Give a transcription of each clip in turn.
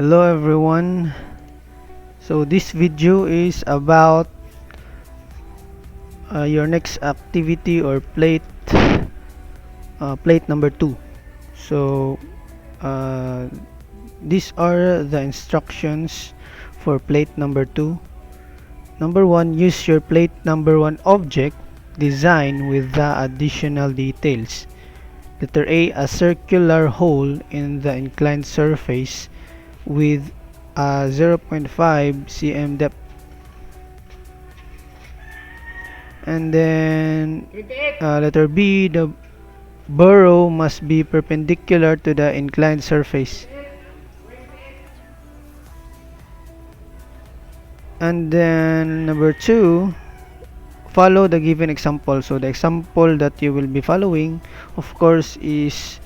Hello everyone. So this video is about your next activity or plate number 2. So uh, these are the instructions for plate number 2. Number 1, use your plate number 1 object design with the additional details. Letter A circular hole in the inclined surface with a 0.5 cm depth. And then letter B, the burrow must be perpendicular to the inclined surface. And then number 2, follow the given example. So the example that you will be following, of course, is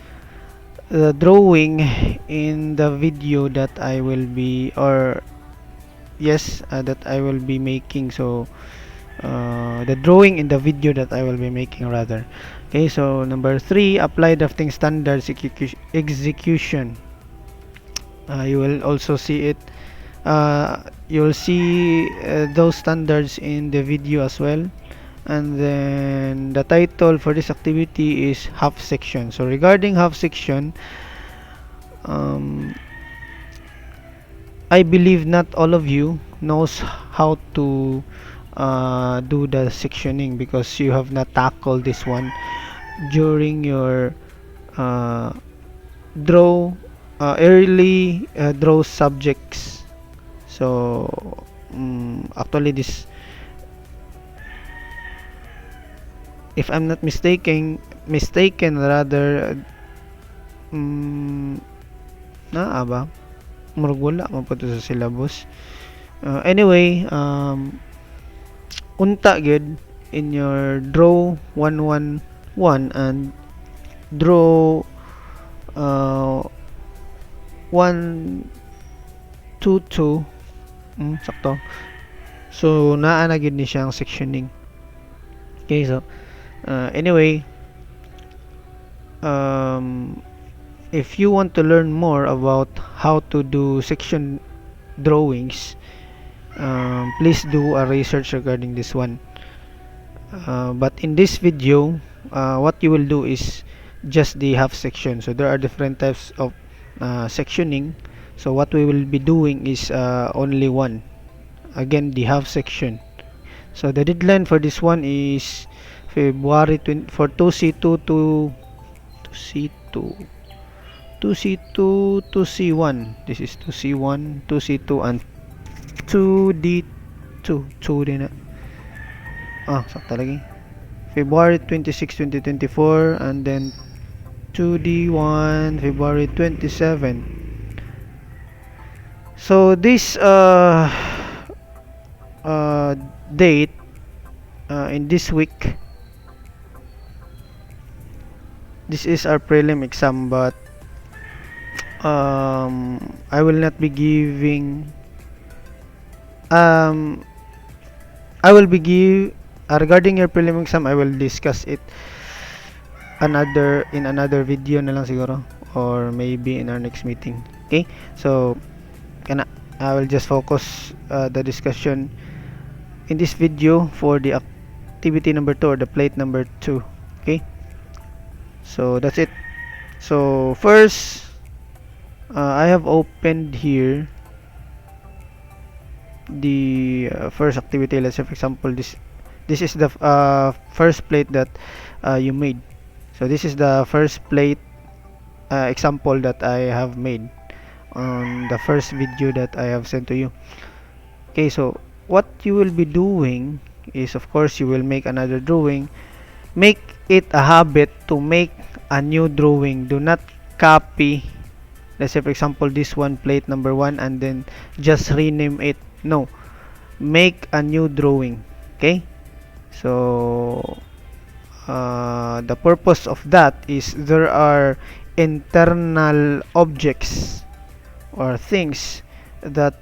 the drawing in the video that I will be, that I will be making. So the drawing in the video that I will be making rather. Okay, so number 3, apply drafting standards execution. You will also see it. You will see those standards in the video as well. And then the title for this activity is half section. So regarding half section, um, I believe not all of you knows how to do the sectioning because you have not tackled this one during your uh, draw early draw subjects. So actually this, if I'm not mistaken rather, naa ba murag wala man po to sa syllabus. Anyway, unta gid in your draw 111 and draw 122, sakto. So naa na gid ni siyang sectioning. Okay, so anyway, if you want to learn more about how to do section drawings, please do a research regarding this one. But in this video, what you will do is just the half section. So there are different types of sectioning. So what we will be doing is only one. Again, the half section. So the deadline for this one is February 20 for 2C2 to 2C2 2C2 to C1. This is 2C1, 2C2 and 2D2. 2 din na. Sakto lagi. February 26, 2024 and then 2D1 February 27. So this date in this week, this is our prelim exam, but I will not be giving I will be regarding your prelim exam, I will discuss it in another video na lang siguro, or maybe in our next meeting. Okay, so I will just focus the discussion in this video for the activity number 2 or the plate number 2. Okay, so that's it. So first, I have opened here the first activity. Let's say for example this is the first plate that you made. So this is the first plate example that I have made on the first video that I have sent to you. Okay, so what you will be doing is, of course, you will make another drawing. Make it a habit to make a new drawing. Do not copy, let's say for example this one, plate number 1, and then just rename it. No, make a new drawing. Okay, so the purpose of that is there are internal objects or things that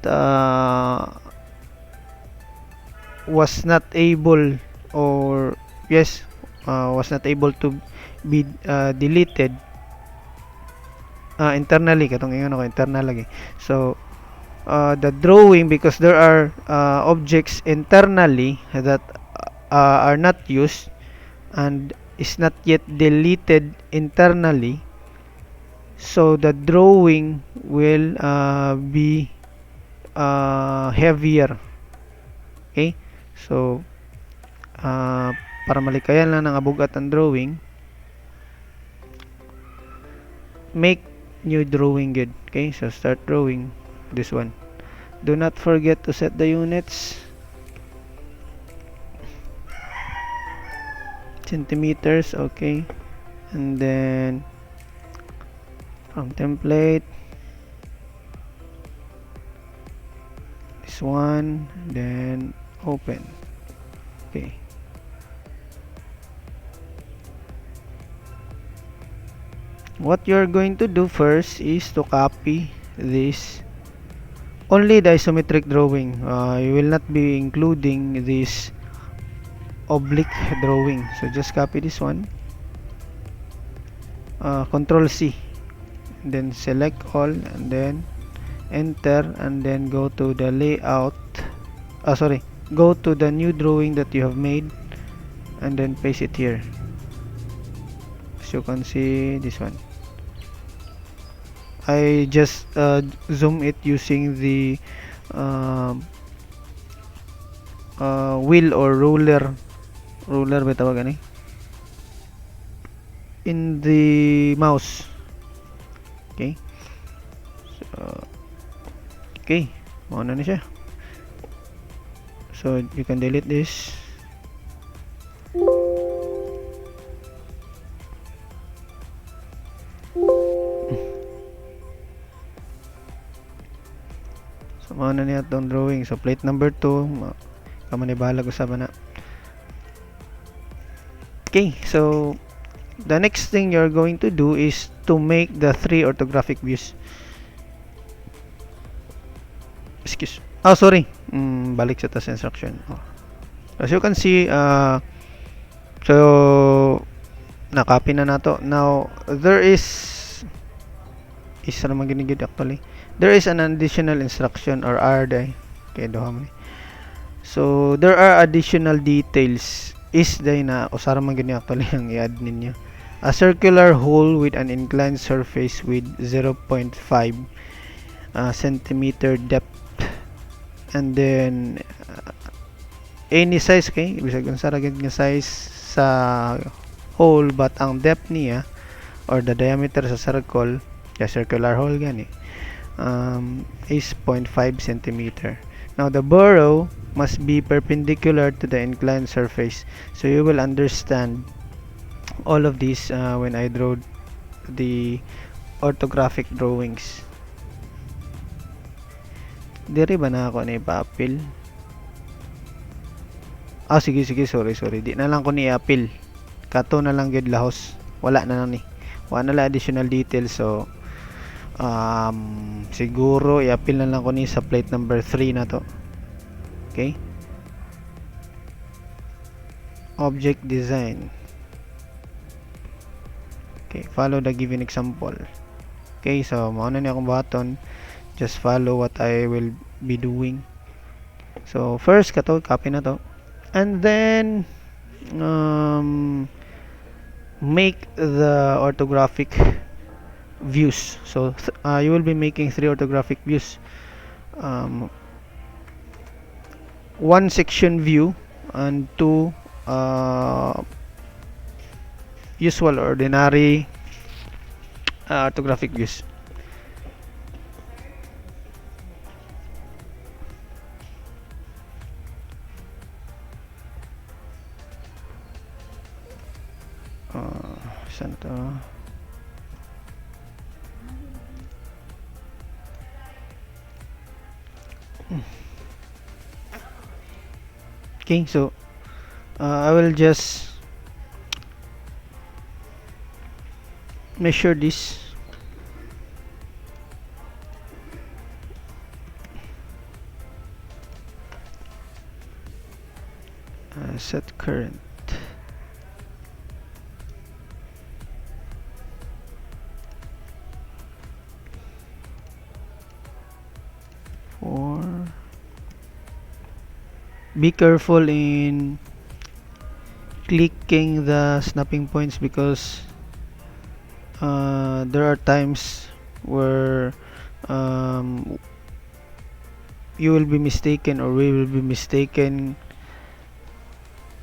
was not able, or was not able to be deleted internally katong ingon ako internal lagi. So the drawing, because there are objects internally that are not used and is not yet deleted internally, so the drawing will be heavier. Okay, so para malikayan lang ng abugat ang drawing, make new drawing good. Okay, so start drawing this one. Do not forget to set the units, centimeters. Okay, and then from template this one, then open. Okay, what you're going to do first is to copy this, only the isometric drawing. You will not be including this oblique drawing, so just copy this one, control C, then select all, and then enter, and then go to the layout, go to the new drawing that you have made, and then paste it here. As you can see, this one, I just zoom it using the wheel or ruler ba tawagan in the mouse. Okay, so okay, mauna na siya. So you can delete this. So mauna niya itong drawing. So plate number 2, kamanibalag usaban na. Okay, so the next thing you're going to do is to make the 3 orthographic views. Sorry, balik sa task instruction. As you can see, so na-copy na nato. Now there is isa naman ginigid actually, there is an additional instruction or RD. Okay, so there are additional details is day na usara man gini actually ang i-add ninyo. A circular hole with an inclined surface with 0.5 centimeter depth, and then any size, okay, bisag unsa ra gid nga size sa hole, but ang depth niya or the diameter sa circle, the circular hole gani, is 0.5 centimeter. Now the burrow must be perpendicular to the inclined surface, so you will understand all of these when I draw the orthographic drawings. Diri ba na ako na ipa-appeal? Sige, sorry, di na lang ko ni appeal, kato na lang gid lahos, wala na lang ni, wala na lang additional details. So siguro i-appeal na lang ko ni sa plate number 3 na to. Okay, object design. Okay, follow the given example. Okay, so mauna ni akong button, just follow what I will be doing. So first kato, copy na to, and then make the orthographic views. So you will be making 3 orthographic views, 1 section view and 2 usual ordinary orthographic views. Saan to? Okay, so I will just measure this. Set current. be careful in clicking the snapping points, because there are times where um, you will be mistaken, or we will be mistaken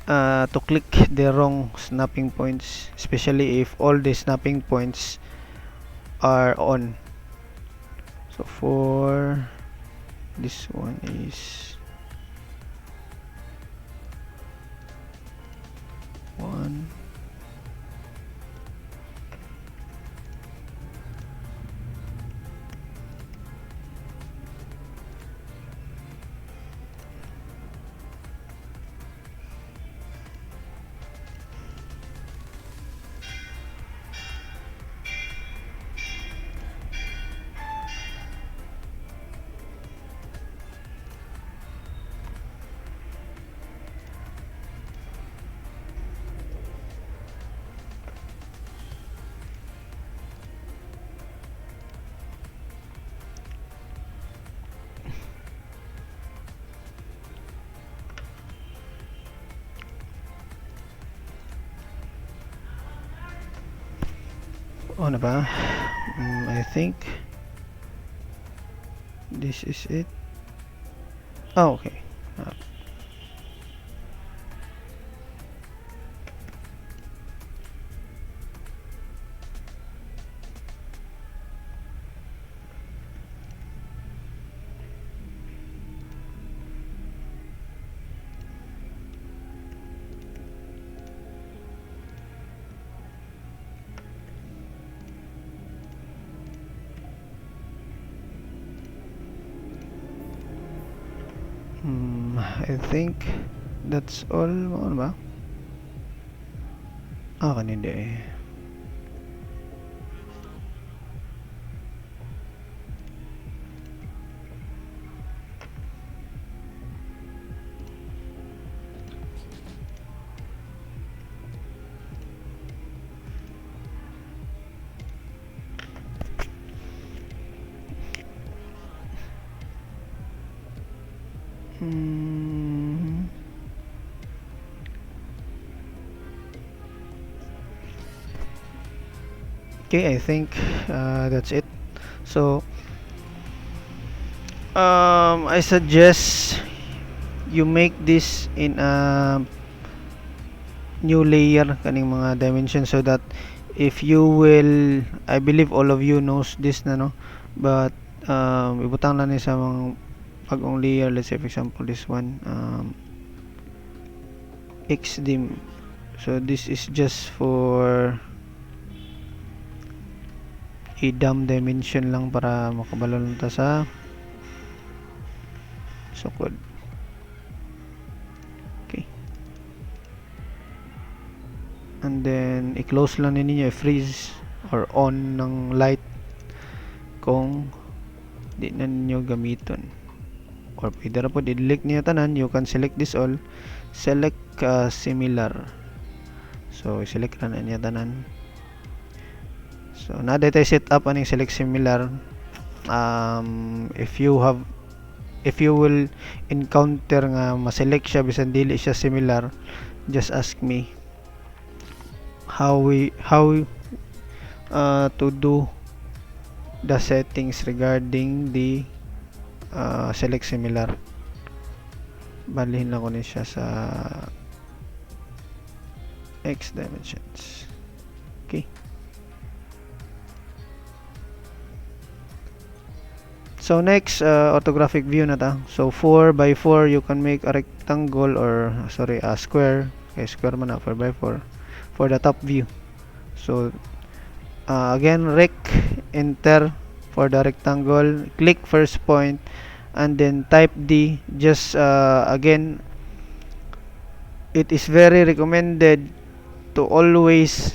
to click the wrong snapping points, especially if all the snapping points are on. So for this one is 1. Ano ba? I think this is it. Oh, okay. I think that's all. Ano ba? Kanindi eh. Okay, I think that's it. So I suggest you make this in a new layer kaning mga dimension, so that if you will, I believe all of you knows this na, no, but ibutang lang ni sa mga pag-ong layer. Let's say for example this one, xdim. So this is just for i-dumb dimension lang para makabalo lang ta sa sukod. Okay, and then i-close lang ninyo, i-freeze or on ng light kung di na ninyo gamiton, or pwede ra po i-delete niyo tanan. You can select this all, select similar, so i-select na niya tanan. So na tayo set up aning select similar. If you will encounter nga ma-select siya bisan dili siya similar, just ask me how to do the settings regarding the select similar. Balihin lang ko ni siya sa X dimensions. Okay, so next, orthographic view na ta. So 4 by 4 you can make a rectangle, or sorry, a square. Okay, square man na, 4 by 4 for the top view. So again, rec enter for the rectangle, click first point and then type D. Just again, it is very recommended to always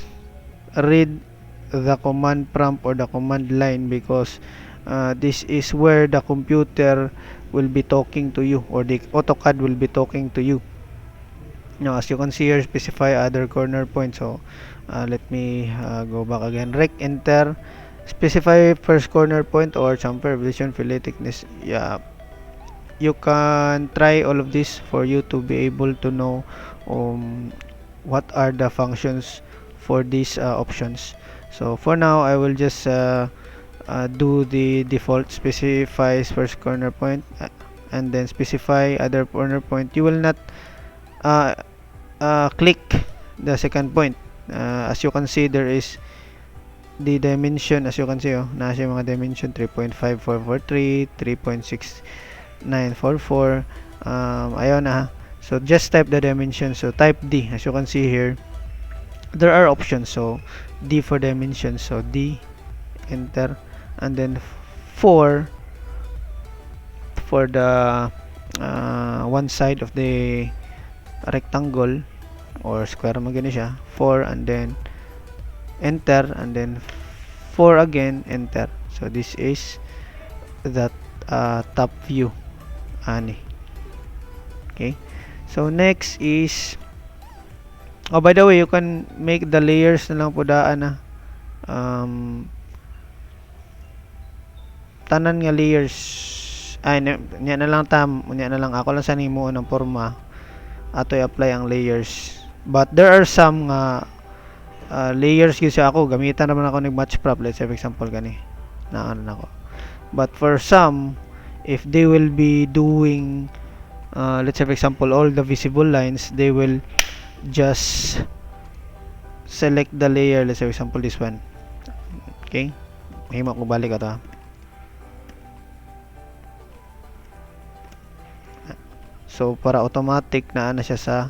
read the command prompt or the command line, because this is where the computer will be talking to you, or the AutoCAD will be talking to you. Now, as you can see here, specify other corner point. So let me go back again. Rec enter, specify first corner point or chamfer, vision, fillet thickness. Yeah, you can try all of this for you to be able to know what are the functions for these options. So for now, I will just do the default specifies first corner point, and then specify other corner point. You will not uh, click the second point. As you can see, there is the dimension. As you can see, nasa yung mga dimension 3.5443, 3.6944. Ayaw na. So just type the dimension. So type D. As you can see here, there are options. So D for dimension. So D, enter, and then 4 for the one side of the rectangle or square mo gani siya, 4, and then enter, and then 4 again, enter. So this is that top view ani. Okay, so next is, oh, by the way, you can make the layers na lang po daan na tanan nga layers ay nya na lang ako lang sa nimo ng forma ato i-apply ang layers, but there are some layers gyud sa ako gamitan naman ako ng match prop. Let's say for example gani na ano nako, but for some, if they will be doing let's say for example all the visible lines, they will just select the layer. Let's say for example this one. Okay, mahimo ko balik ato. So para automatic na ana siya sa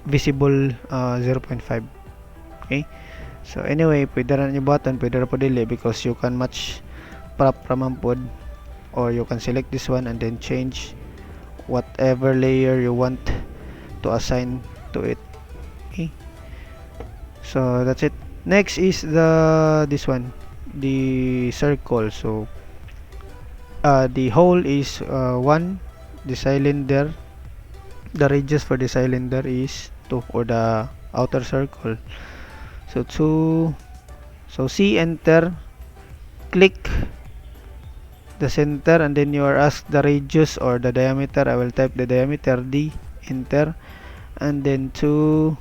visible 0.5. Okay, so anyway, pwede rin yung button, pwede rin po dili, because you can match prop raman pod, or you can select this one and then change whatever layer you want to assign to it. Okay, so that's it. Next is this one, the circle. So the hole is 1, the cylinder, the radius for the cylinder is 2, or the outer circle. So 2, so C, enter, click the center, and then you are asked the radius or the diameter. I will type the diameter, D, enter, and then 2,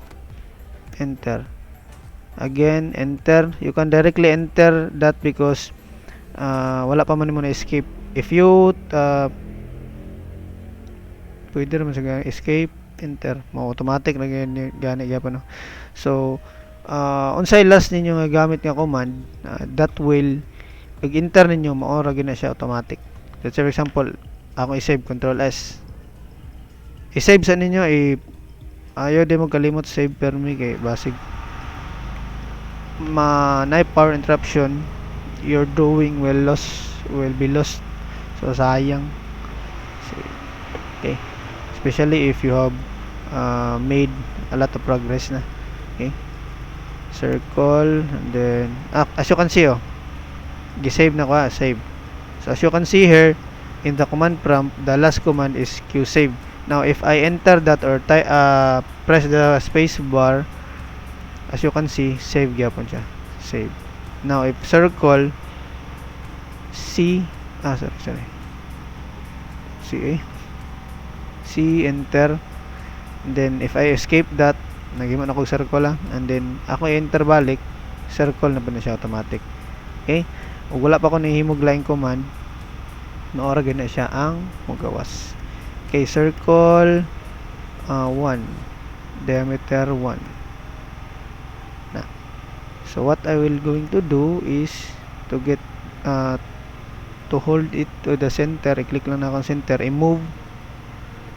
enter, again enter. You can directly enter that because wala pa man mo na escape. If you pwede naman sa escape, enter mo, automatic na gani gyapon, no? So unsay last ninyo nga gamit nga command, that will pag enter ninyo maora gyud na siya automatic. Let's say for example, ako i-save, control S, i-save sa ninyo, ayaw di mo kalimot save permi kay basig na power interruption, your drawing will be lost. So sayang. Okay, especially if you have made a lot of progress na. Okay, circle, and then as you can see, gisave na ko, save. So as you can see here in the command prompt, the last command is qsave. Now if I enter that or press the space bar, as you can see, save gyapon siya, save. Now if circle, C, sorry, C, enter, and then if I escape that, nagiman ako circle lang, and then ako enter balik, circle na pa na siya automatic. Okay, ug wala pa ko nihimog line command, maora gyud na siya ang mugawas. Okay, circle 1, diameter 1 na. So what I will going to do is to get to hold it to the center. I-click lang na akong center, i-move,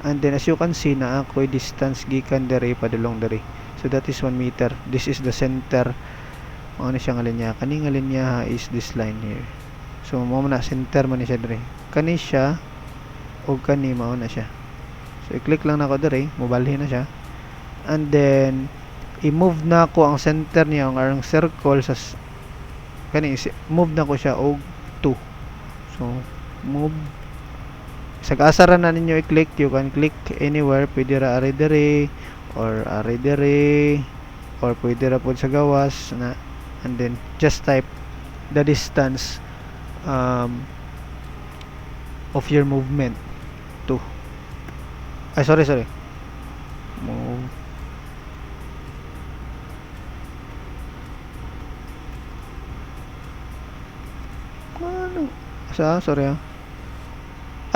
and then as you can see na ako'y distance gikan dere padulong dere. So that is 1 meter. This is the center. Ano siya nga linya, kani nga linya is this line here. So mao na center man ni siya dere, kani siya o kani mao na siya. So i-click lang na ako dere, mobalhin na siya, and then i-move na ko ang center niya, ang circle sa kani, move na ko siya og 2. So move, sa kasaran na ninyo i-click, you can click anywhere, pwede ra ari dere or ari dere, or pwede ra pod sa gawas na, and then just type the distance of your movement to ay sorry move ano sorry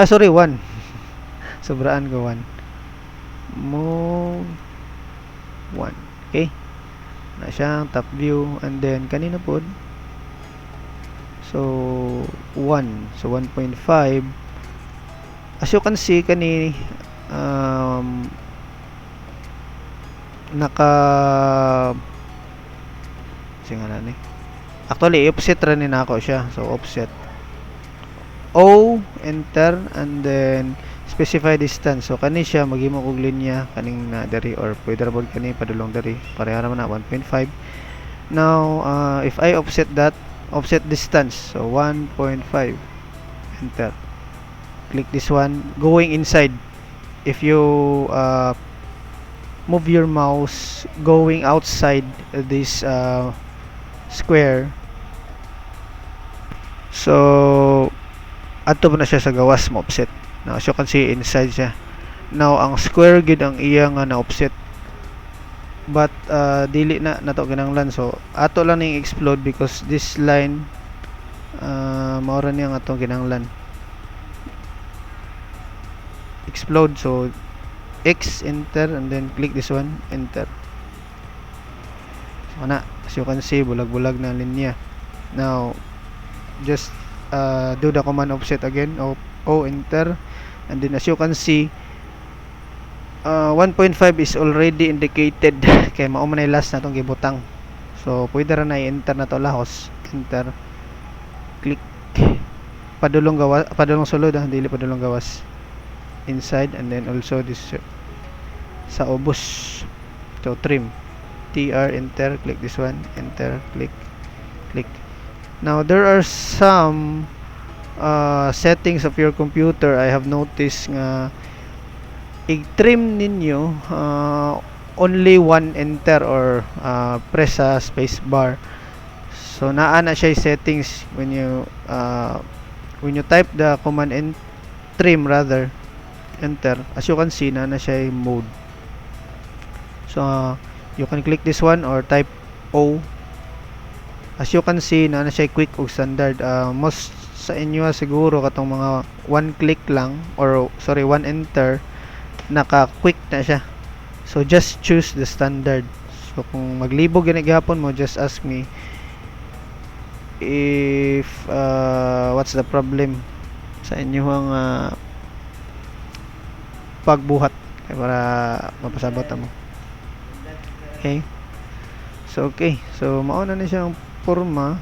sorry 1 sobraan ko 1 move 1 okay na siyang top view and then kanina po so 1 so 1.5 as you can see kani naka singalan ni actually offset ra ni nako siya so offset O enter and then specify distance so kani siya maghimo og linya kaning na diri or pwede ra pod kani padulong diri pareha ra man na 1.5 now if I offset that offset distance so 1.5 enter click this one going inside if you move your mouse going outside this square so ato na siya sa gawas mo offset now as you can see inside siya now ang square gid ang iya nga na offset but dili na nato kinanglan so ato lang ning explode because this line maura niya nga atong kinanglan explode so X enter and then click this one enter so na as you can see bulag-bulag na linya now just do the command offset again O enter and then as you can see 1.5 is already indicated kay mao man last na tong gibutang so pwede ra na i-enter na to lahos enter click padulong gawas padulong sulod dili padulong gawas inside and then also this sa obus so trim TR enter click this one enter click now there are some settings of your computer I have noticed nga i-trim ninyo only one enter or press sa space bar so naa na siya settings when you type the command and trim rather enter as you can see na siya mode so you can click this one or type O as you can see na siya quick o standard most sa inyo siguro katong mga one click lang or sorry one enter naka quick na siya so just choose the standard so kung maglibog gani gihapon mo just ask me if what's the problem sa inyo ang pagbuhat para mapasabot mo okay so mauna na siyang forma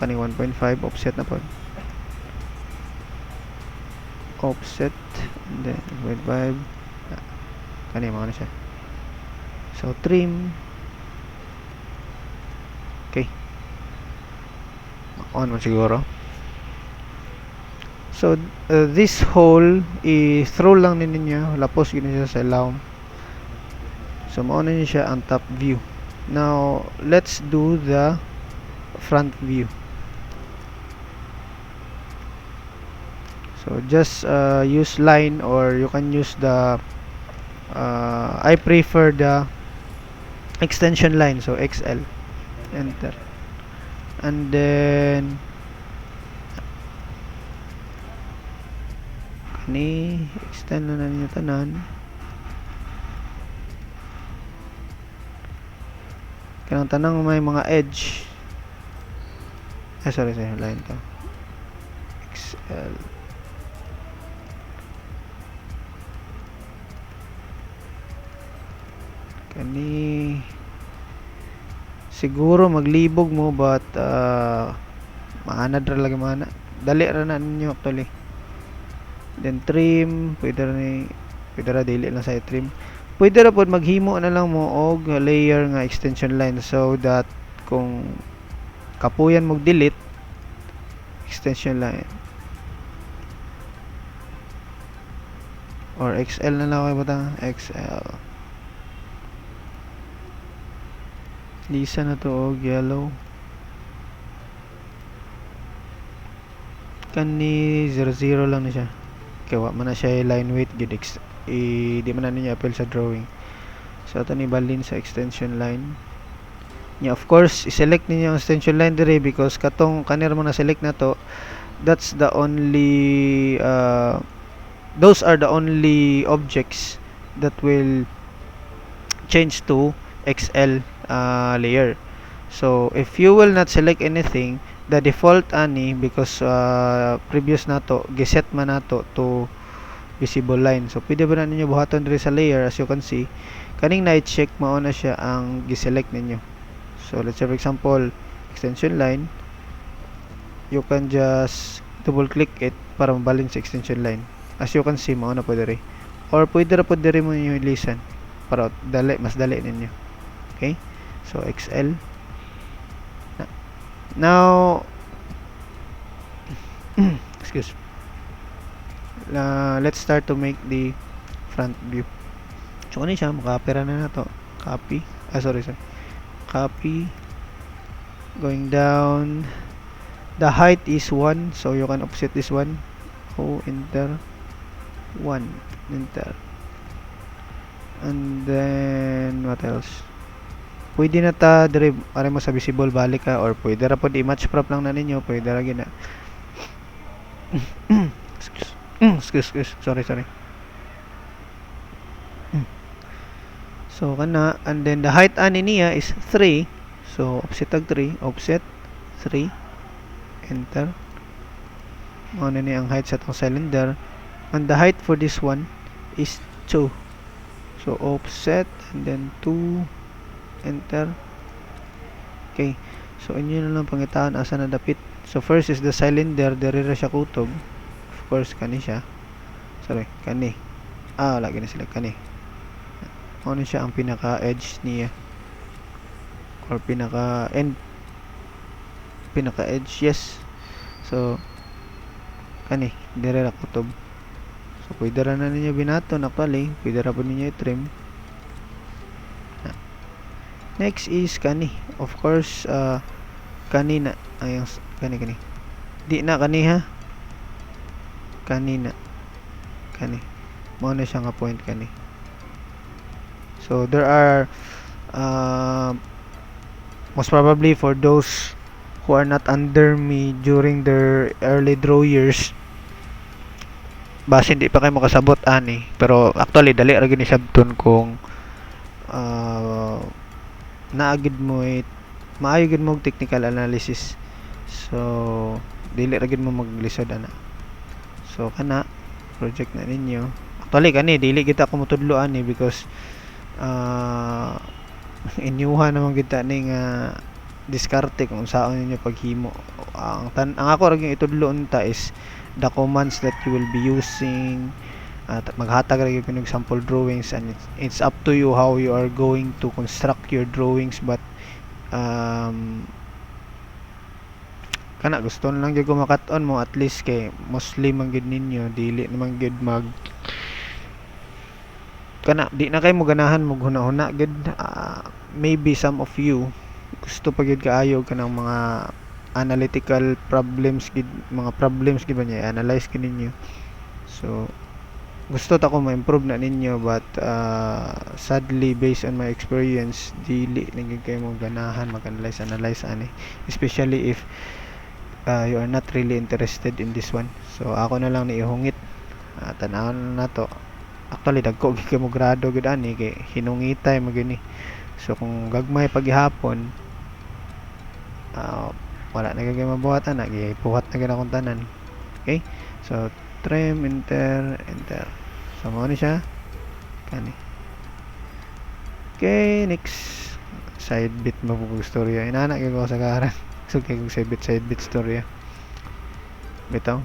kani 1.5 offset na po offset and then 1.5 kani mauna na siya so trim okay on mo siguro so this hole i-throw lang ninyo lapos gina siya sa ilaw so mauna niya siya ang top view now let's do the front view so just use line or you can use the I prefer the extension line so XL enter and then kani extend na ninyo tanan kanang tanang may mga edge sorry line to XL kani siguro maglibog mo but maanad ra lagi mana dali ra na ninyo actually then trim pwede ra dili lang sa trim pwede ra pod maghimo na lang mo og layer nga extension line so that kung kapuyan mo delete extension line or XL na lang kayo butang XL lisa na to og yellow kani 00 lang na siya kay wa man na siya line weight gid di man na ninyo appeal sa drawing. So ato ni balin sa extension line. Yeah, of course, i-select ninyo ang extension line dire because katong kanir mo na select na to, that's the only those are the only objects that will change to XL layer. So if you will not select anything, the default ani because previous nato giset man nato to visible line. So pwede ba na ninyo buhaton diri sa layer. As you can see, kaning na-check mao na siya ang giselect ninyo. So let's say for example, extension line, you can just double click it para mabalin sa extension line. As you can see, mao na po diri. Or pwede ra po diri mo yung ilisan para mas dali ninyo. Okay? So XL. Now excuse. Let's start to make the front view. So ano siya, makapira na to. Copy. Sorry. Copy. Going down. The height is 1, so you can offset this one. Enter 1, enter. And then what else? Pwede na ta dire are mo sa visible balik ka, or pwede ra pod i-match prop lang na ninyo, pwede ra gina. excuse. Sorry. So kana, and then the height ani niya is 3. So offset tag 3, offset 3, enter. Mao na ni ang height sa tong cylinder. And the height for this one is 2. So offset and then 2, enter. Okay. So inyo na lang pangitaan asa na dapit. So first is the cylinder, diri ra siya kutob. Of course kani siya. Sorry, kani. Wala gani sila kani. Ano siya ang pinaka edge niya, or pinaka edge, yes. So kani dire ra kutob. So pwede ra na ninyo binaton actually, pwede ra po ninyo i-trim. Next is kani, of course kani na ayang kani di na kani ha, kani mao na siya nga point kani. So there are most probably for those who are not under me during their early draw years, base hindi pa kayo makasabot ani, pero actually dali ra gyud ni sabton kung naagid mo maayo gid mo technical analysis. So dili ra gyud mo maglisod ana. So kana project na ninyo. Actually kani dili kita ko motudlo ani because inyuha naman kita ning diskarte kung saan ninyo paghimo. Ang ako ra gyud itudlo unta is the commands that you will be using. Maghatag ra gyud ng sample drawings, and it's up to you how you are going to construct your drawings. But kana gusto lang gyud ko makat-on mo at least kay mostly man gyud ninyo dili naman gyud kana di na kay mo ganahan mo hunahuna gud. Maybe some of you gusto pa gud kaayo kanang mga analytical problems gid, mga problems gid ba niya analyze gid ninyo. So gusto ta ko ma-improve na ninyo, but sadly based on my experience dili na gid kay mo ganahan mag-analyze ani, especially if you are not really interested in this one. So ako na lang ni ihungit tan-awon na to. Actually dagko gid kay mo grado gid ani kay hinungitay mo gini. So kung gagmay paghihapon wala na gagay mabuhatan na gipuhat na gid akong tanan. Okay, so trim, enter. So mo ni siya kani. Okay, next side bit mabubog storya inana gyud ko sa karan. So kay kung side bit storya bitaw.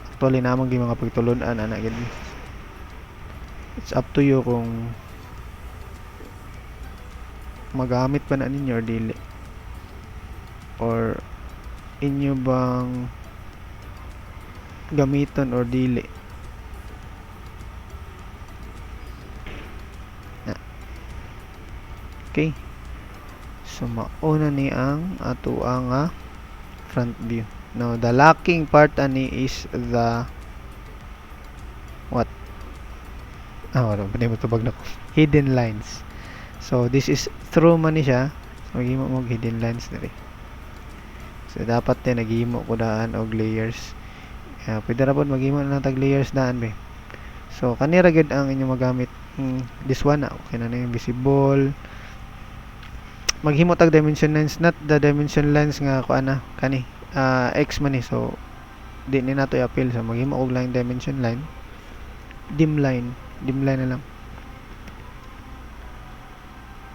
Actually namang gi mga pagtulon-an ana gid. It's up to you kung magamit pa na ninyo or dili, or inyo bang gamiton or dili. Okay, so mauna ni ang ato ang front view. Now the lacking part ani is the what? Wala, pwede mo tubag na ko. Hidden lines. So, this is through man ni siya. So, maghimo mo hidden lines diri. So, dapat din naghimo ko daan og layers. Pwede ra pod maghimo na tag layers daan be. So, kanira gid ang inyo magamit. This one na okay na yung visible. Maghimo tag dimension lines, not the dimension lines nga kuan na kani X man ni. So, di ni nato i-appeal. So, maghimo og lang dimension line. Dim line na lang.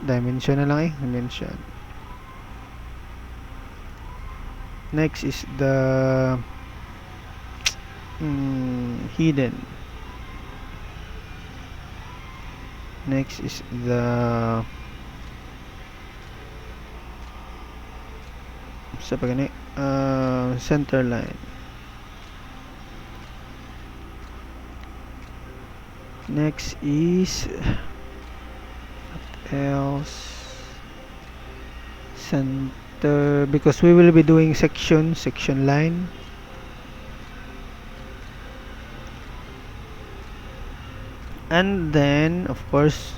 Dimension na lang dimension. Next is the hidden. Next is the sa pagani center line. Next is what else? Center, because we will be doing section line. And then of course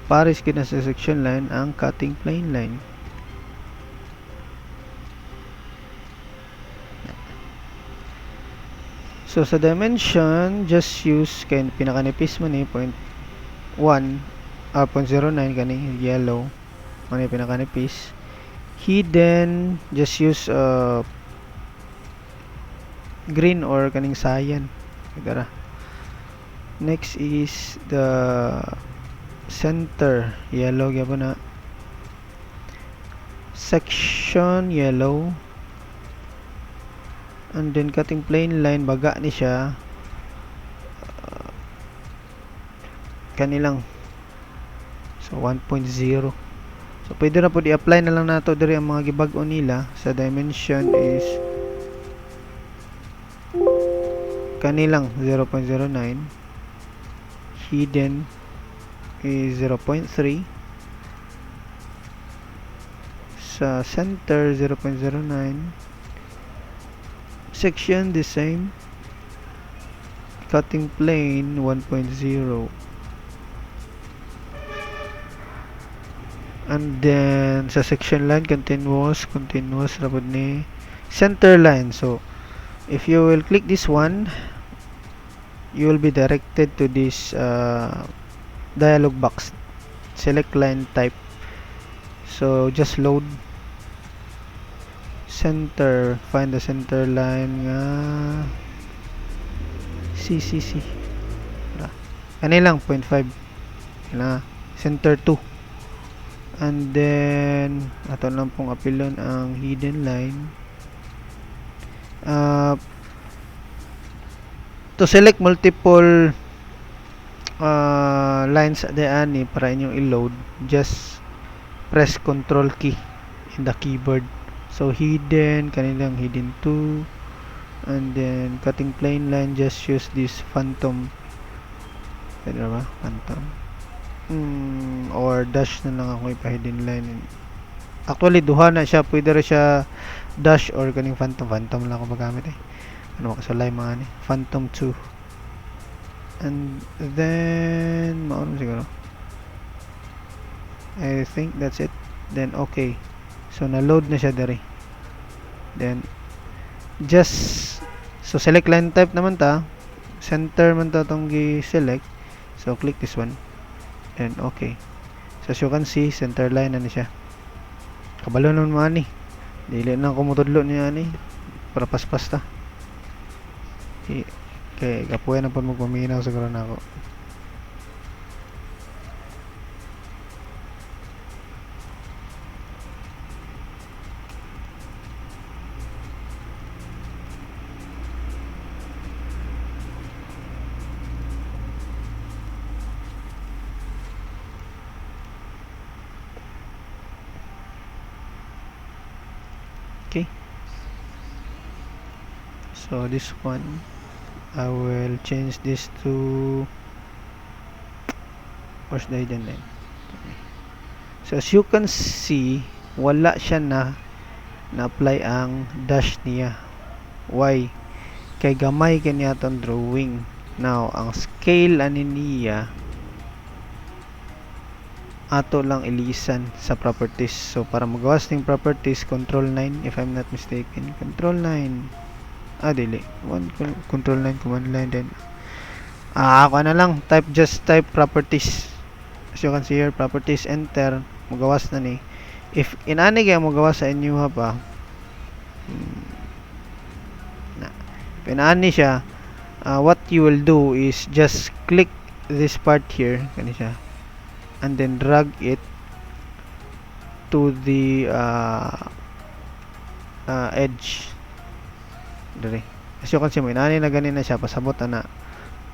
pares gid na sa section line ang cutting plane line. So sa dimension, just use kay pinakanipis man 0.1 0.09 kani yellow man pinakanipis. Hidden, just use green or kaning cyan. Dara. Next is the center, yellow gyapon na. Section, yellow. And then cutting plane line, baga ni siya kanilang, so 1.0. So pwede na po i-apply na lang nato diri ang mga gibag-o nila. Sa dimension is kanilang 0.09, hidden is 0.3, sa center 0.09, section the same, cutting plane 1.0, and then sa section line continuous rapod ni center line. So if you will click this one, you will be directed to this dialog box, select line type. So just load center, find the center line nga CCC kanilang 0.5 na center 2, and then ato lang pong apilon ang hidden line. To select multiple lines ani para inyong i-load, just press control key in the keyboard. So hidden, kanilang hidden 2, and then cutting plane line, just use this phantom. Pwede ba? Phantom. Or dash na lang ako ipa-hidden line. Actually, duha na siya. Pwede rin siya dash or kaning phantom. Phantom lang ako magamit Ano makasulay mga ni? Phantom 2. And then, maunong siguro. I think that's it. Then, okay. So, na-load na siya dari. Then, just, so, select line type naman ta. Center man ta itong gi-select. So, click this one. And, okay. So, as you can see, center line na ni siya. Kabalo naman mga ni. Dili na kumutudlo niya ni. Para paspas ta. Okay, kapuya na po magpaminaw siguro na ako. Okay. So this one, I will change this to where's the hidden line. So as you can see, wala siya na-apply ang dash niya. Why? Kay gamay kanya itong drawing. Now ang scale ani niya ato lang ilisan sa properties. So para magawas ning properties, control 9 if I'm not mistaken. Control 9. Dili. Control 9 command line then. Ako na lang just type properties. As you can see here, properties, enter, magawas na ni. If inani kaya magawas sa inyo ha pa. Pinani siya, what you will do is just click this part here, kani siya. And then drag it to the edge dire. As you can see mo inani na ganin na siya, pasabot na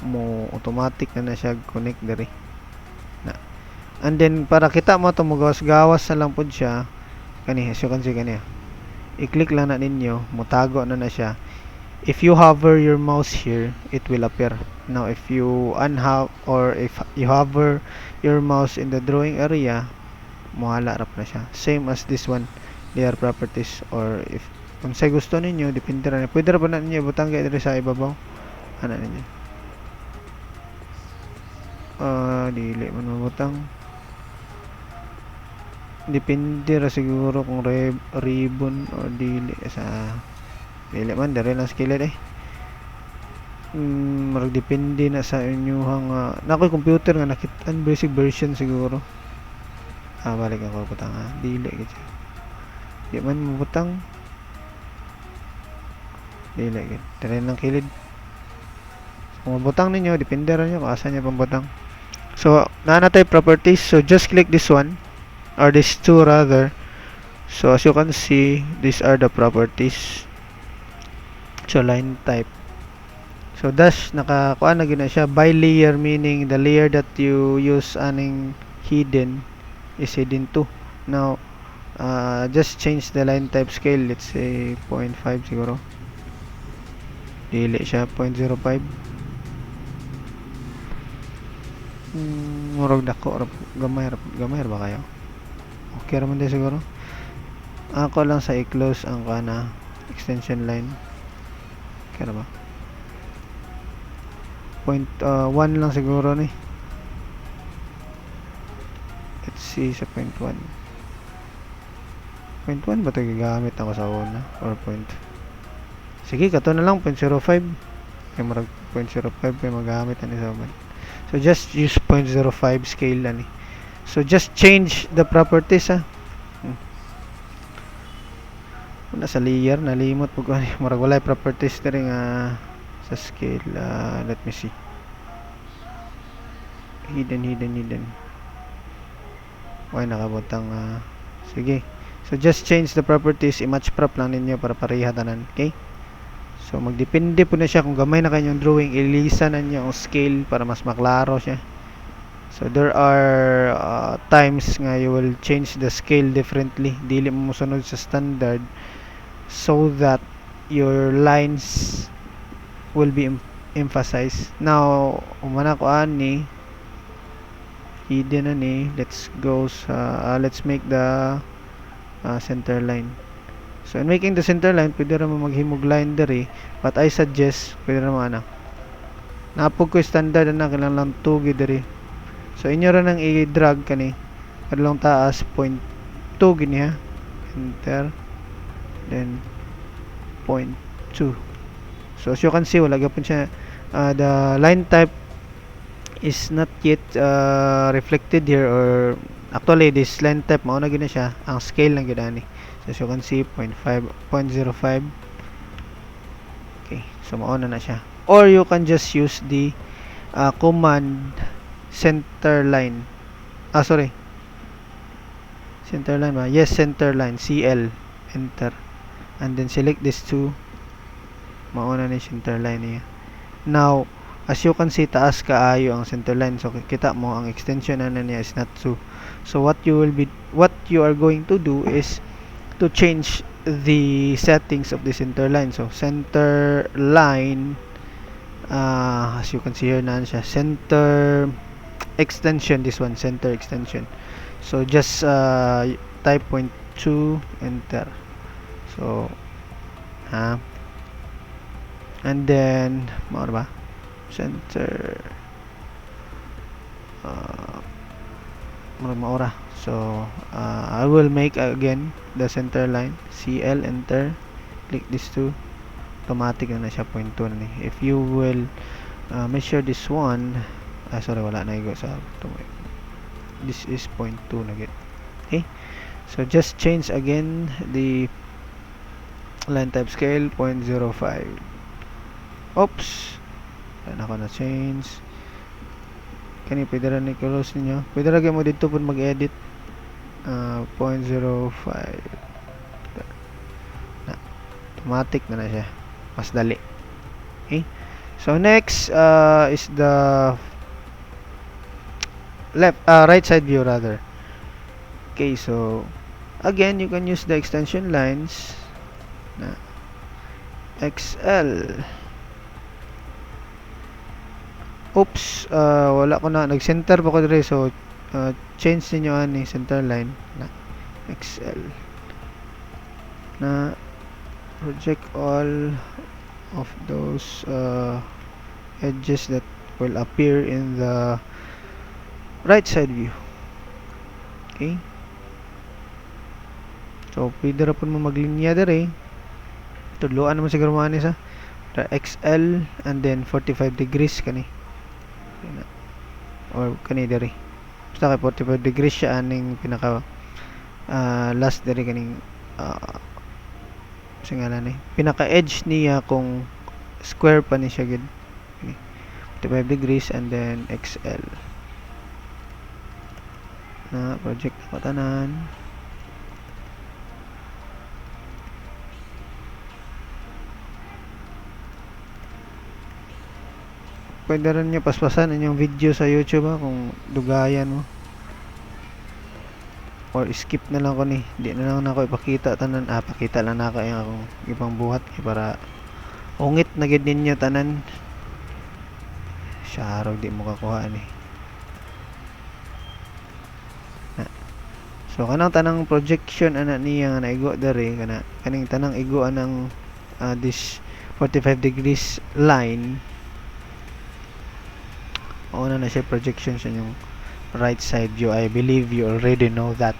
mo automatic na siya connect dire na. And then para kita mo to gawas-gawas na lang pud siya kani. As you can see kani, i-click lang na ninyo, mutago na siya. If you hover your mouse here, it will appear. Now if you if you hover your mouse in the drawing area, muhala rap na siya. Same as this one, their properties. Or if kung sa gusto ninyo, depende ra. Pwede ra ba na ninyo butang kay diri sa ibabaw? Ana ninyo? Dili man mabutang. Depende ra siguro kung ribbon or dili sa dili man diri lang skilled marag depende na sa inyong nakoy computer nga nakit-an basic version siguro. Balik ako butang dili gid. Di man mabutang. Dili gid. Diri lang kilid. Kung mabutang ninyo, depende ra nyo kung asa niya pambutang. So, na type properties. So, just click this one or these two rather. So, as you can see, these are the properties. So, line type. So, dash nakakuha na gina siya by layer, meaning the layer that you use aning hidden is hidden to. Now, just change the line type scale. Let's say 0.5 siguro. Dili siya 0.05. Murag dako gamay ba kayo? Okay ra man din siguro. Ako lang sa i-close ang kana extension line. Okay ra ba? 0.1 lang siguro ni. Let's see sa 0.1. 0.1 ba ito gagamit ako sa una? Or point? Sige, kato na lang 0.05. Kaya marag 0.05 kaya magamit ani sa uban. So just use 0.05 scale ani. So just change the properties Una sa layer nalimot pug murag walay properties diri nga sa scale. Let me see. Hidden. Why nakabutang sige. So just change the properties, i-match prop lang ninyo para pareha tanan, okay? So magdepende po na siya kung gamay na kanyang drawing, ilisan na niyo ang scale para mas maklaro siya. So there are times nga you will change the scale differently, dili mo mosunod sa standard, so that your lines will be emphasized. Now umana ko ani hidden na ni, let's go sa let's make the center line. So in making the center line, pwede naman maghimog line diri, but I suggest pwede naman napog ko standard na kailangan lang 2 gid diri. So inyo ra nang i-drag kani kadlong taas 0.2 gini ha. Enter. Then 0.2. So as you can see, wala gapon siya the line type is not yet reflected here, or actually this line type mao na gid siya, ang scale lang gid ani. So as you can see 0.05. Okay, so mao na siya. Or you can just use the command center line. Center line ba? Yes, center line, CL, enter. And then select these two. Mao na ni center line niya. Now, as you can see, taas kaayo ang center line. So kita mo ang extension na niya is not 2. So what you are going to do is to change the settings of the center line. So center line, as you can see here na siya, center extension, this one, center extension. So just type 0.2, enter. So and then mao ba, center maura. So I will make again the center line, CL, enter, click these two, automatic na siya 0.2 na ni. If you will measure this one, sorry, wala na igo sa this is 0.2 na get. Okay, so just change again the line type scale 0.05. Oops, yan ako na change. Kani pwede rin i-close ninyo. Pwede rin mo dito po mag-edit 0.05 na. Automatic na siya. Mas dali. Okay, so next is the right side view rather. Okay, so again you can use the extension lines na XL. Oops, wala ko na, nag-center pa ko dire, so change niyo ani center line na XL na project all of those edges that will appear in the right side view. Okay, so pwede ra po mo maglinya dire, tudloan naman siguro mo ani sa XL and then 45 degrees kani or kani dire, basta kay 45 degrees siya aning pinaka last dire kaning singalan ni pinaka edge niya kung square pa ni siya gid. 45 degrees and then XL na project na tanan. Pwede rin nyo paspasan inyong video sa YouTube kung dugayan mo, or skip na lang ko ni, di na lang ako ipakita tanan, pakita lang naka yung akong ibang buhat para ungit na gid ninyo tanan. Syarog di mo kakuha ni. So kanang tanang projection ana niya nga naigo dere kaning tanang igo anang this 45 degrees line. Una na siya projection sa inyong right side view. I believe you already know that.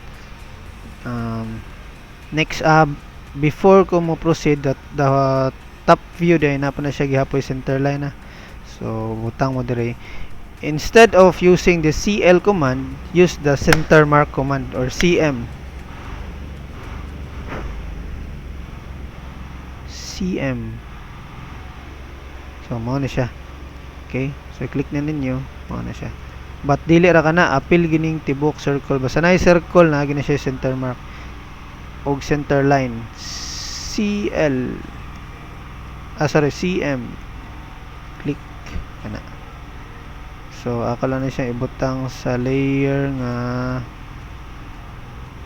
Next, before ko mo proceed, the top view dahil na pa na siya gihapoy center line na. So butang mo dire, instead of using the CL command, use the center mark command or CM. So mo na siya. Okay, so click na ninyo, mo na siya. But dili ra kana apil gining tibok circle, basta na circle na gina siya center mark og center line CL. CM. Click kana. So ako lang na siya ibutang sa layer nga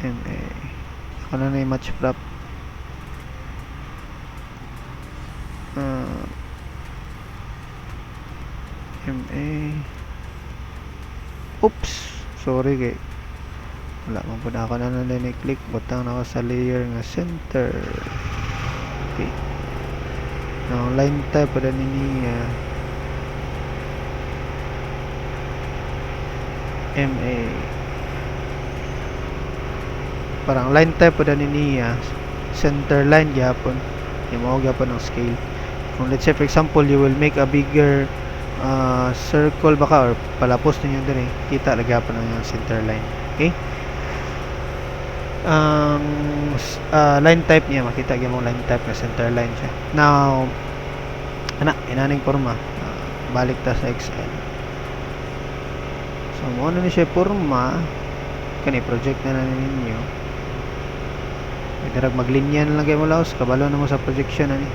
MA. Ako na match prop. MA. Oops, sorry kay wala man po na ako na click, butang na ako sa layer nga center. Okay, now line type pada niya MA, parang line type pada niya center line gyapon, yung mao gyapon ang scale. Kung let's say for example you will make a bigger circle baka or palapos ninyo din kita lagyan pa ng center line. Okay, line type niya makita gyud mo line type na center line siya. Now inaning forma, balik ta sa XL. So mo na ni siya forma kani project na ninyo. Pwede maglinya na lang kayo mo laos kabalo na mo sa projection ani.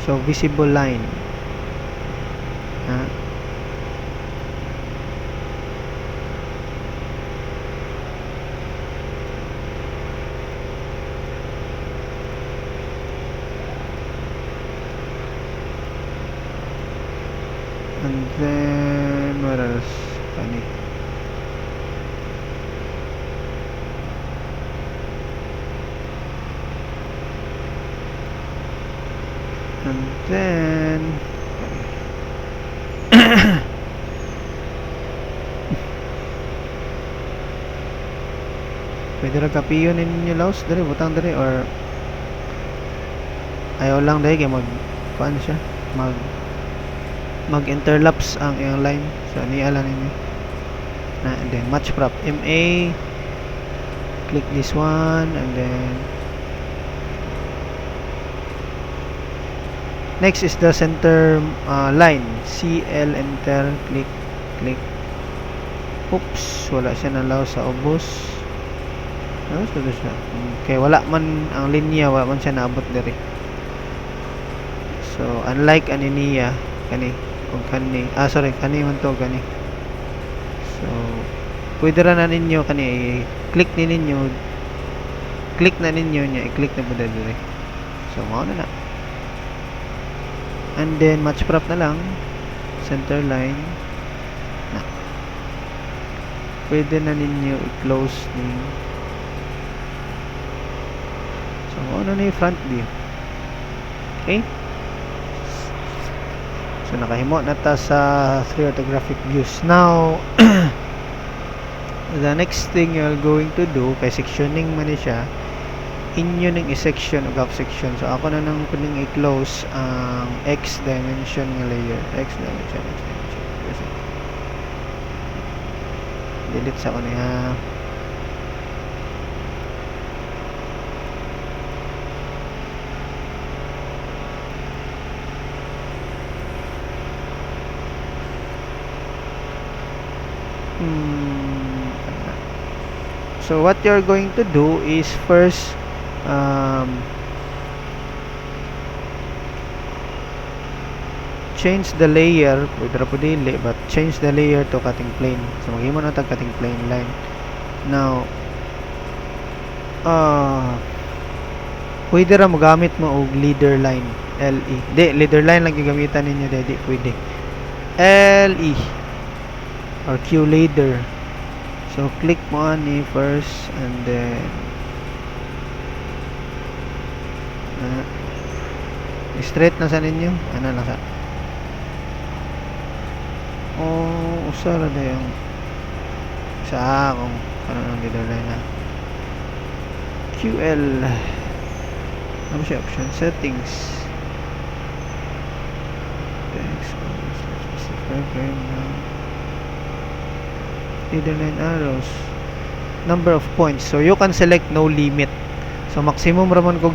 So visible line, and then what else? And then pwede ra kapiyon ninyo laos dere butang dere or ayaw lang dahil kaya kuan siya mag interlapse ang iyang line, so niya lang ninyo na, and then match prop MA, click this one, and then next is the center line, CL, enter, click. Oops, wala siya nalaw sa ubos. Ano siya? Okay, wala man ang linya, wala man siya naabot diri. So unlike ani niya kani kung kani kani man to kani. So pwede ra na ninyo kani click na ninyo niya, i-click na po diri. So mao na. And then match prop na lang, center line na. Pwede na ninyo i-close ni. So ano na yung front view. Okay, so nakahimo na ta sa 3 orthographic views. Now the next thing you're going to do, kay sectioning man siya, inyo ning i-section o gap section. So ako na nang kuning i-close ang X dimension nga layer. X dimension. Delete sa ko niya. So what you're going to do is first change the layer, pwede ra po dili, but change the layer to cutting plane. So maghimo na tag cutting plane line. Now pwede ra mo gamit mo og leader line, LE. Leader line lang gigamitan ninyo, di pwede LE or Q leader. So click mo ani first, and then straight na sa ninyo, ano na sa usara na yung sa kung ano nang leader line na QL, ano siya, option settings, leader line arrows, number of points. So you can select no limit, so maximum ramon kog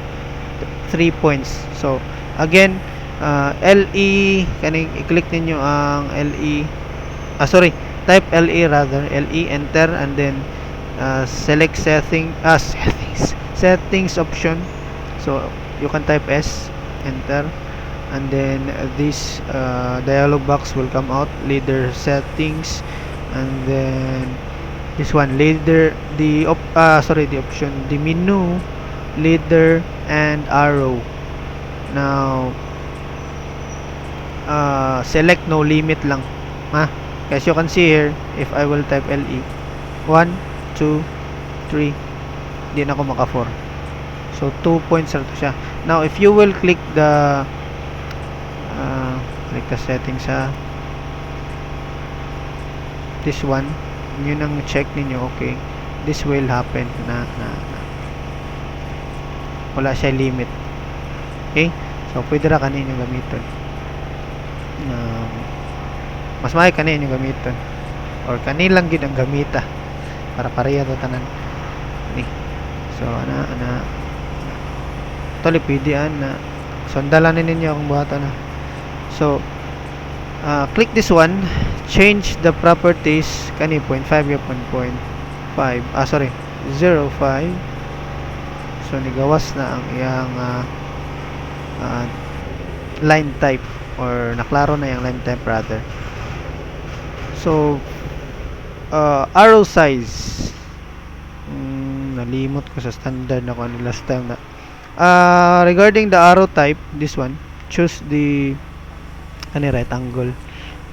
3 points. So again, LE kaning i-click ninyo ang LE, type LE rather, LE, enter, and then select settings option. So you can type S, enter, and then this dialog box will come out, leader settings, and then this one, leader, the option, the menu, leader, and arrow. Now select no limit lang, as you can see here. If I will type LE 1, 2, 3, di na ako maka 4, so 2 points na to siya. Now if you will click the settings sa this one, yun ang check ninyo, okay, this will happen na wala siya limit. Okay, so pwede ra kanin yung gamiton, mas maay kanin yung gamiton, or kanilang gid ang gamita para pareha to tanan ni. So ana tuli pwede na sundalan ninyo akong buhaton na. So click this one, change the properties kani 0.5 yung 0.5, 0.5. So nigawas na ang iyang line type, or naklaro na yung line type rather. So arrow size, nalimot ko sa standard na kung ano last time na. Regarding the arrow type, this one, choose the right angle,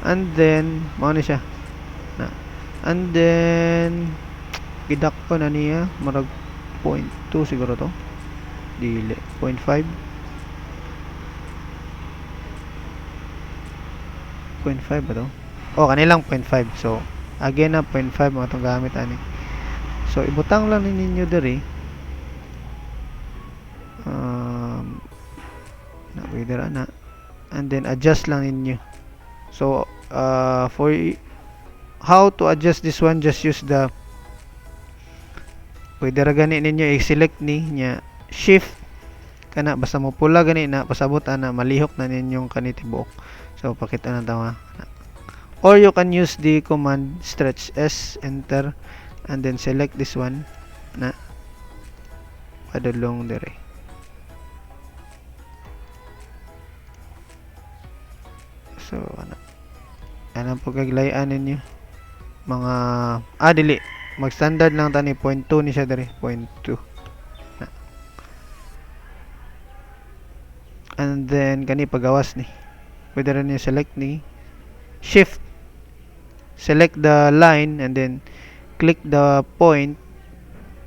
and then mao ni siya na, and then gidak ko na niya marag 0.2 siguro to, dili 0.5 ba to, kanilang 0.5. so again na 0.5 mo itong gamit ani. So ibutang lang ninyo diri na whether ana, and then adjust lang ninyo. So for how to adjust this one, just use the pwede ra gani ninyo i-select ni nya shift kana basta mo pula gani na pasabot ana malihok na ninyong kani tibuok. So pakita na tawa. Or you can use the command stretch S, enter, and then select this one na padulong dire. So ano po kaglayan ninyo mga dili mag standard lang tani 0.2 ni siya dire, 0.2. And then kani pagawas ni pwede rin niyo select ni shift, select the line, and then click the point,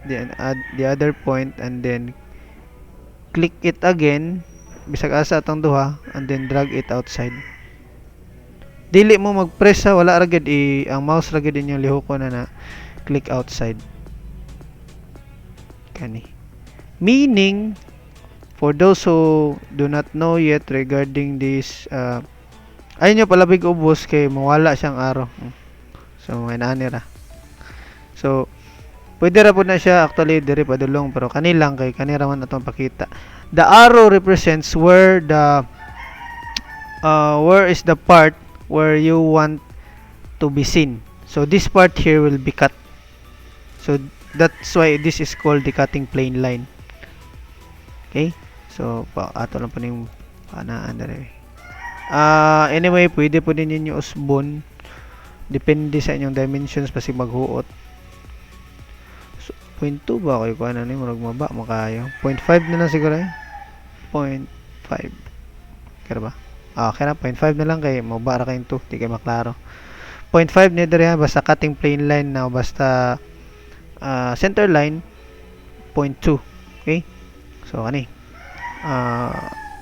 then add the other point, and then click it again bisag asa atong duha, and then drag it outside. Dili mo mag-press ha, wala ra gid ang mouse ra gid inyong lihokon na click outside kani. Meaning for those who do not know yet regarding this ayun nyo palabig ubos kay mawala siyang araw. So may naani ra. So pwede ra po na siya actually diri padulong, pero kanilang kay kanira man atong pakita. The arrow represents where is the part where you want to be seen. So this part here will be cut. So that's why this is called the cutting plane line. Okay? So ato lang po ning panaan dere. Anyway, pwede po din ninyo usbon. Depende sa inyong dimensions pasi maghuot. So 0.2 ba kayo kuha na ni murag maba makayo. 0.5 na lang siguro eh. 0.5. Kaya ba? Okay na, 0.5 na lang kay mabara kayong 2, di kayo maklaro. 0.5 na diri ha, basta cutting plane line na, basta center line 0.2. Okay? So kani.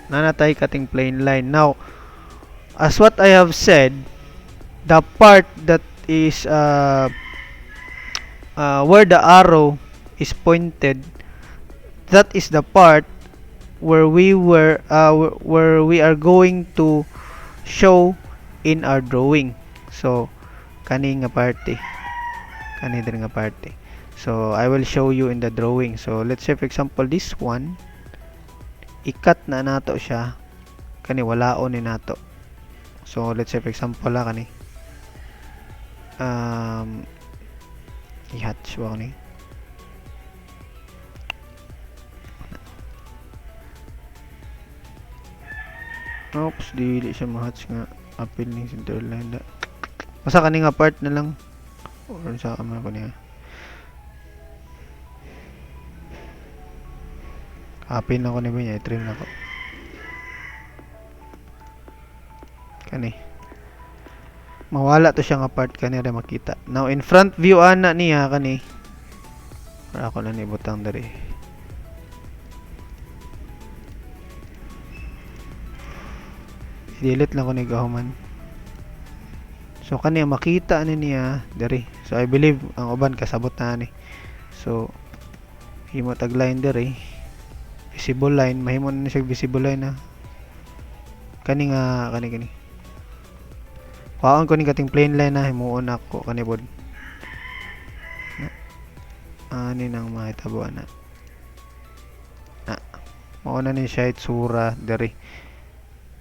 Nanatay cutting plane line. Now, as what I have said, the part that is where the arrow is pointed, that is the part where we are going to show in our drawing. So kani nga parte, kani diri nga parte. So I will show you in the drawing. So let's say for example this one, ikat na nato siya, kani walaon ni nato. So let's say for example kani i-hatch wa ni. Oops, dili siya ma-hatch nga appeal ni center line da. Basta kani nga part na lang. Or sa kamera ko niya. Appeal na ko ni niya, i-trim na ko. Kani. Mawala to siya nga part kani ra makita. Now in front view ana niya kani. Para ako lang ibutang diri. Delete lang ko ni gahuman. So kani makita ni niya diri. So I believe ang uban kasabot na ni. So himo tag line diri. Visible line, mahimo na siya visible line na. Kani nga kani. Paon ko ni kating plain line na himuon ako kani bod. Ani nang mahitabuan na. Mao na ni siya itsura diri.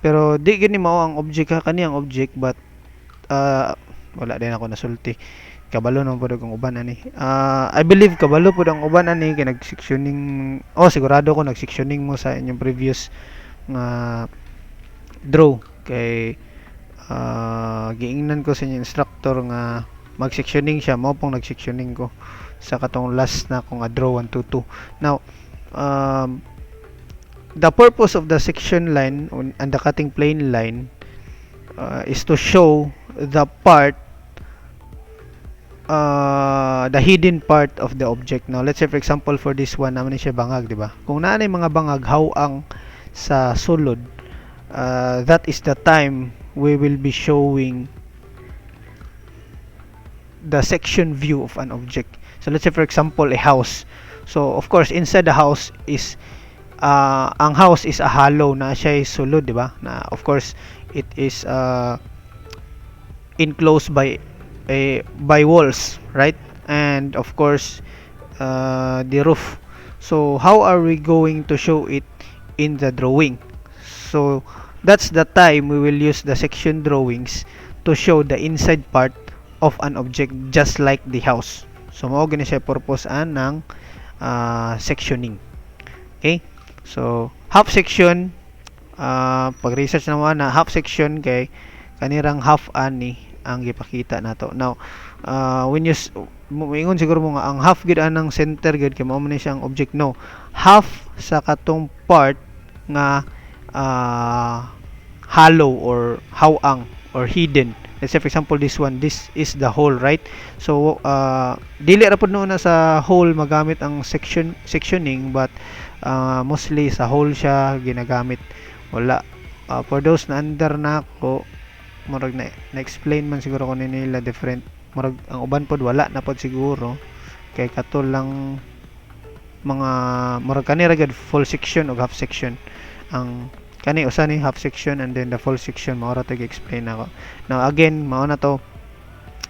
Pero di gini mao ang object ha, kani ang object, but wala din ako nasulti. Kabalo naman po kung uban ani. I believe kabalo po ang uban ani kay nag-sectioning. Sigurado ko nag-sectioning mo sa inyong previous nga draw kay giingnan ko sa inyong instructor nga mag-sectioning siya, mao pong nag-sectioning ko sa katong last na kung draw 1 to 2. Now the purpose of the section line and the cutting plane line is to show the part, the hidden part of the object. Now let's say for example for this one naman siya bangag, di ba? Kung naanay mga bangag hawang sa sulod, that is the time we will be showing the section view of an object. So let's say for example a house. So of course inside the house is ang house is a hollow na siya ay sulod, di ba? Na of course it is enclosed by walls, right? And of course the roof. So how are we going to show it in the drawing? So that's the time we will use the section drawings to show the inside part of an object just like the house. So mao gani siya purpose ng sectioning. Okay? So half section, pag-research naman na half section kay kanirang half ani ang gipakita nato. Now when you moingon siguro mo nga ang half gid anang center gid kay mao man siyang object. No, half sa katong part nga hollow or hawang or hidden. Let's say for example this one, this is the hole, right? So dili ra pud no na sa hole magamit ang sectioning, but mostly sa hole siya ginagamit. Wala for those na under na ko, murag na-explain man siguro ko nila different. Murag ang uban pod wala na pod siguro kay kato lang mga murag kanira gid full section o half section. Ang kani usa ni half section and then the full section mao ra to explain ako. Now again mao na to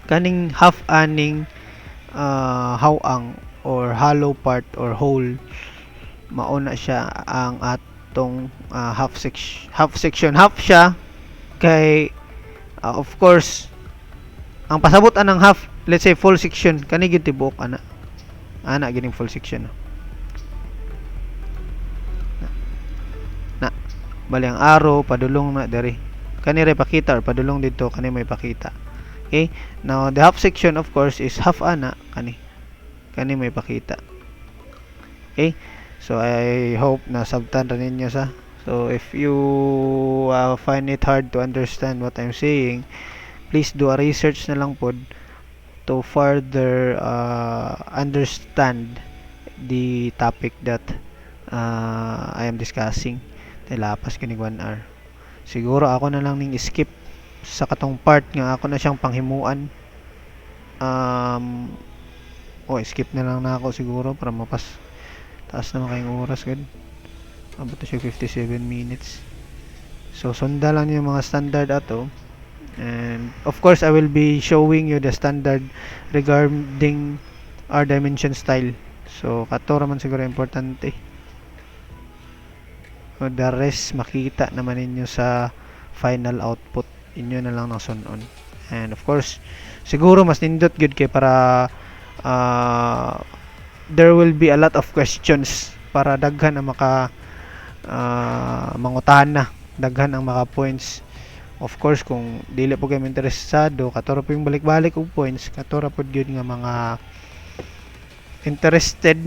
kaning half aning hawang or hollow part or hole, mao na siya ang atong half section. Half siya kay of course ang pasabot anang half, let's say full section kani gyud tibuok ana gining full section na bali ang arrow padulong na diri kani ra pakita or padulong dito kani may pakita. Okay, now the half section of course is half ana kani may pakita. Okay, so I hope na sabtan ra ninyo sa. So if you find it hard to understand what I'm saying, please do a research na lang pod to further understand the topic that I am discussing. Lapas kinig 1 hour. Siguro ako na lang ning skip sa katong part nga ako na siyang panghimuan. Skip na lang na ako siguro para mapas taas na kayong oras gud. Abot na siya 57 minutes. So sunda lang yung mga standard ato. And of course I will be showing you the standard regarding our dimension style. So kato ra man siguro importante. So the rest makita naman ninyo sa final output. Inyo na lang ng sunon. And of course siguro mas nindot good kay para there will be a lot of questions para daghan ang mangutahan na, daghan ang maka points. Of course kung dili po kayo interesado, katora po yung balik-balik og points, katora po yun nga mga interested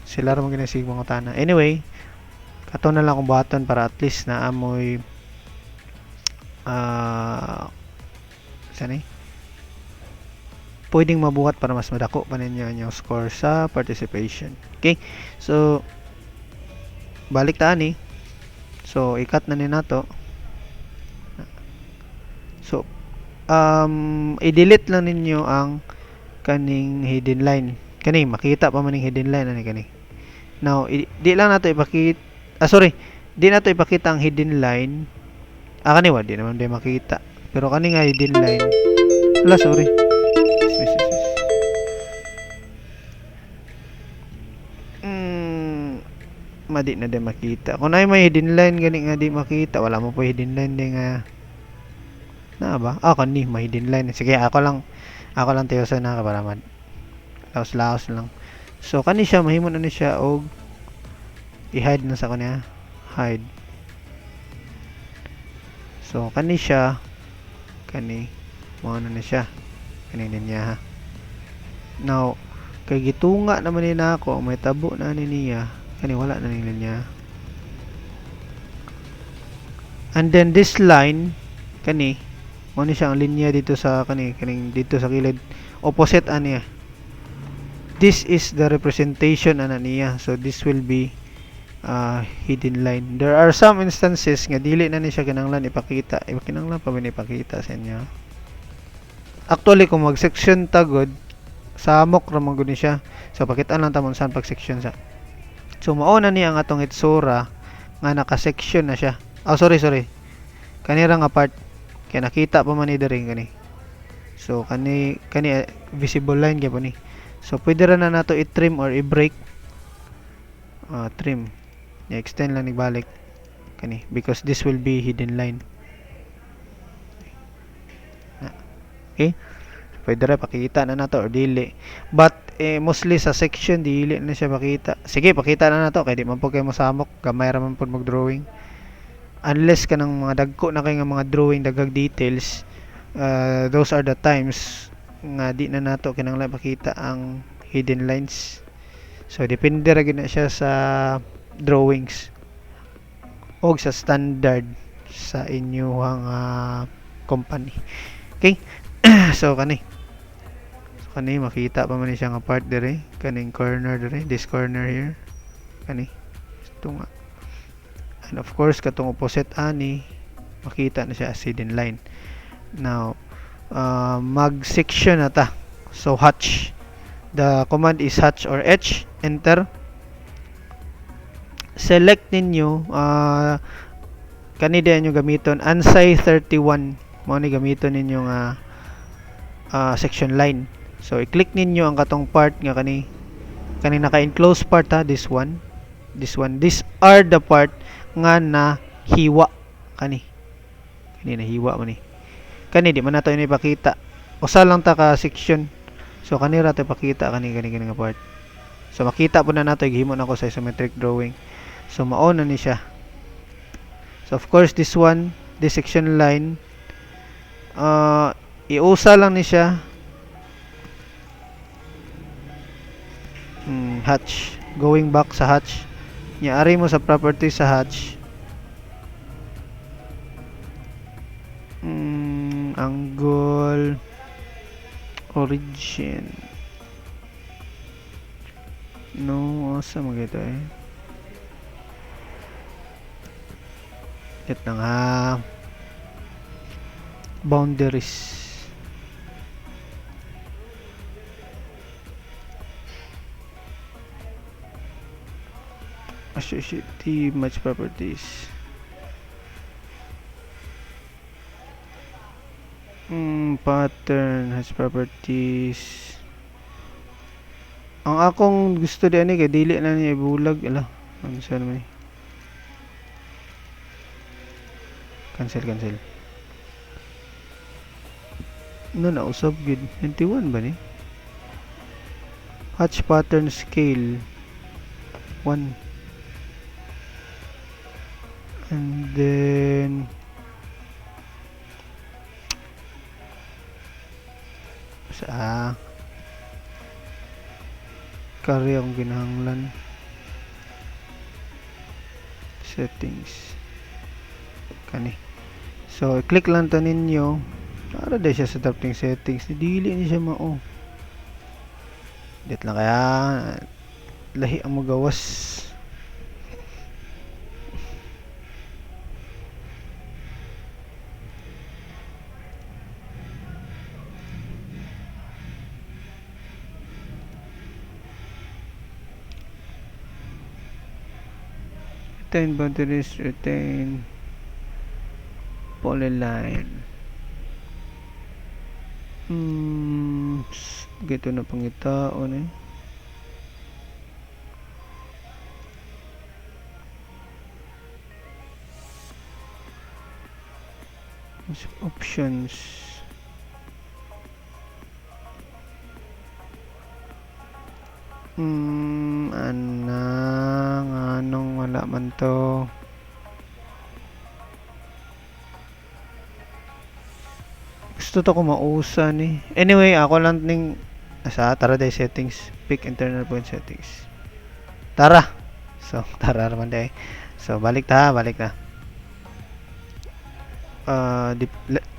sila ra mo ginasig mangutahan na. Anyway, kato na lang kung baton para at least na amoy pwedeng mabuhat para mas madako pa ninyo yung score sa participation. Okay, so balik ta ani. So i-cut na ni nato. So i-delete lang ninyo ang kaning hidden line. Kani makita pa man ning hidden line ani kani. Now di lang nato ipakita di nato ipakita ang hidden line. Kani wa di naman di makita. Pero kani nga hidden line. Sorry. Madi na di makita. Kung ay may hidden line gani nga di makita, wala mo po hidden line di nga na ba? Kani may hidden line. Sige, ako lang tayo sa na para man. Laos lang. So kani siya mahimo na ni siya og i-hide na sa kanya. Hide. So kani siya mao na siya. Kani niya ha. Now kay gitunga naman ni nako may tabo na niya. Kani wala na ning linya. And then this line kani mo ni siya ang linya dito sa kaning dito sa kilid opposite aniya. This is the representation ana niya. So this will be hidden line. There are some instances nga dili na ni siya kinahanglan ipakita. Kinahanglan pa ba ipakita sa inyo? Actually kung mag section tagod samok ra man gud ni siya. So pakita lang ta mo saan pag section sa. So mao na ni ang atong itsura nga naka-section na siya. Oh, sorry. Kanira nga part kay nakita pa man ni diri kani. So kani visible line gyud ni. So pwede ra na nato i-trim or i-break. Trim. I-extend lang ni balik kani because this will be hidden line. Okay? Pwede ra pakita na nato or dili. But mostly sa section dili na siya pakita. Sige, pakita na nato kay di man po kay mosamok, gamay ra man pud mag-drawing. Unless kanang mga dagko na kay nga mga drawing dagag details, those are the times nga di na nato kinahanglan pakita ang hidden lines. So depende ra gyud na siya sa drawings o sa standard sa inyong company. Okay? So kani makita pa man ni siya nga part dire, kaning corner dire, this corner here. Kani ito nga. And of course katong opposite ani makita na siya as hidden line. Now mag-section na ta. So hatch. The command is hatch or H. Enter. Select ninyo kani din yung gamiton ANSI 31 mo ni gamiton ninyo nga section line. So i-click ninyo ang katong part nga kani naka-enclose part ha, this one. These are the part nga na hiwa kani nahiwa man ni. Kani di man nato ini ipakita. Usa lang ta ka section. So kani ra ta ipakita kani nga part. So makita po na nato gihimo na ko sa isometric drawing. So mao na ni siya. So of course this section line iusa lang ni siya hatch, going back sa hatch nya ari mo sa properties sa hatch angle origin asa magito ito na nga boundaries associative match properties pattern has properties. Ang akong gusto din kay dili na niya ibulag ano sa naman cancel nausab gid 21 ba ni hatch pattern scale 1 and then kari ang ginahanglan settings kani. So i-click lang to ninyo para dahil siya sa drafting settings dili ni siya mao dit lang kaya lahi ang magawas. Retain boundaries, retain polyline. Gito na pangitaon options anong wala man to gusto to ko mausa ni anyway ako lang ning tara day settings pick internal point settings tara naman day so balik na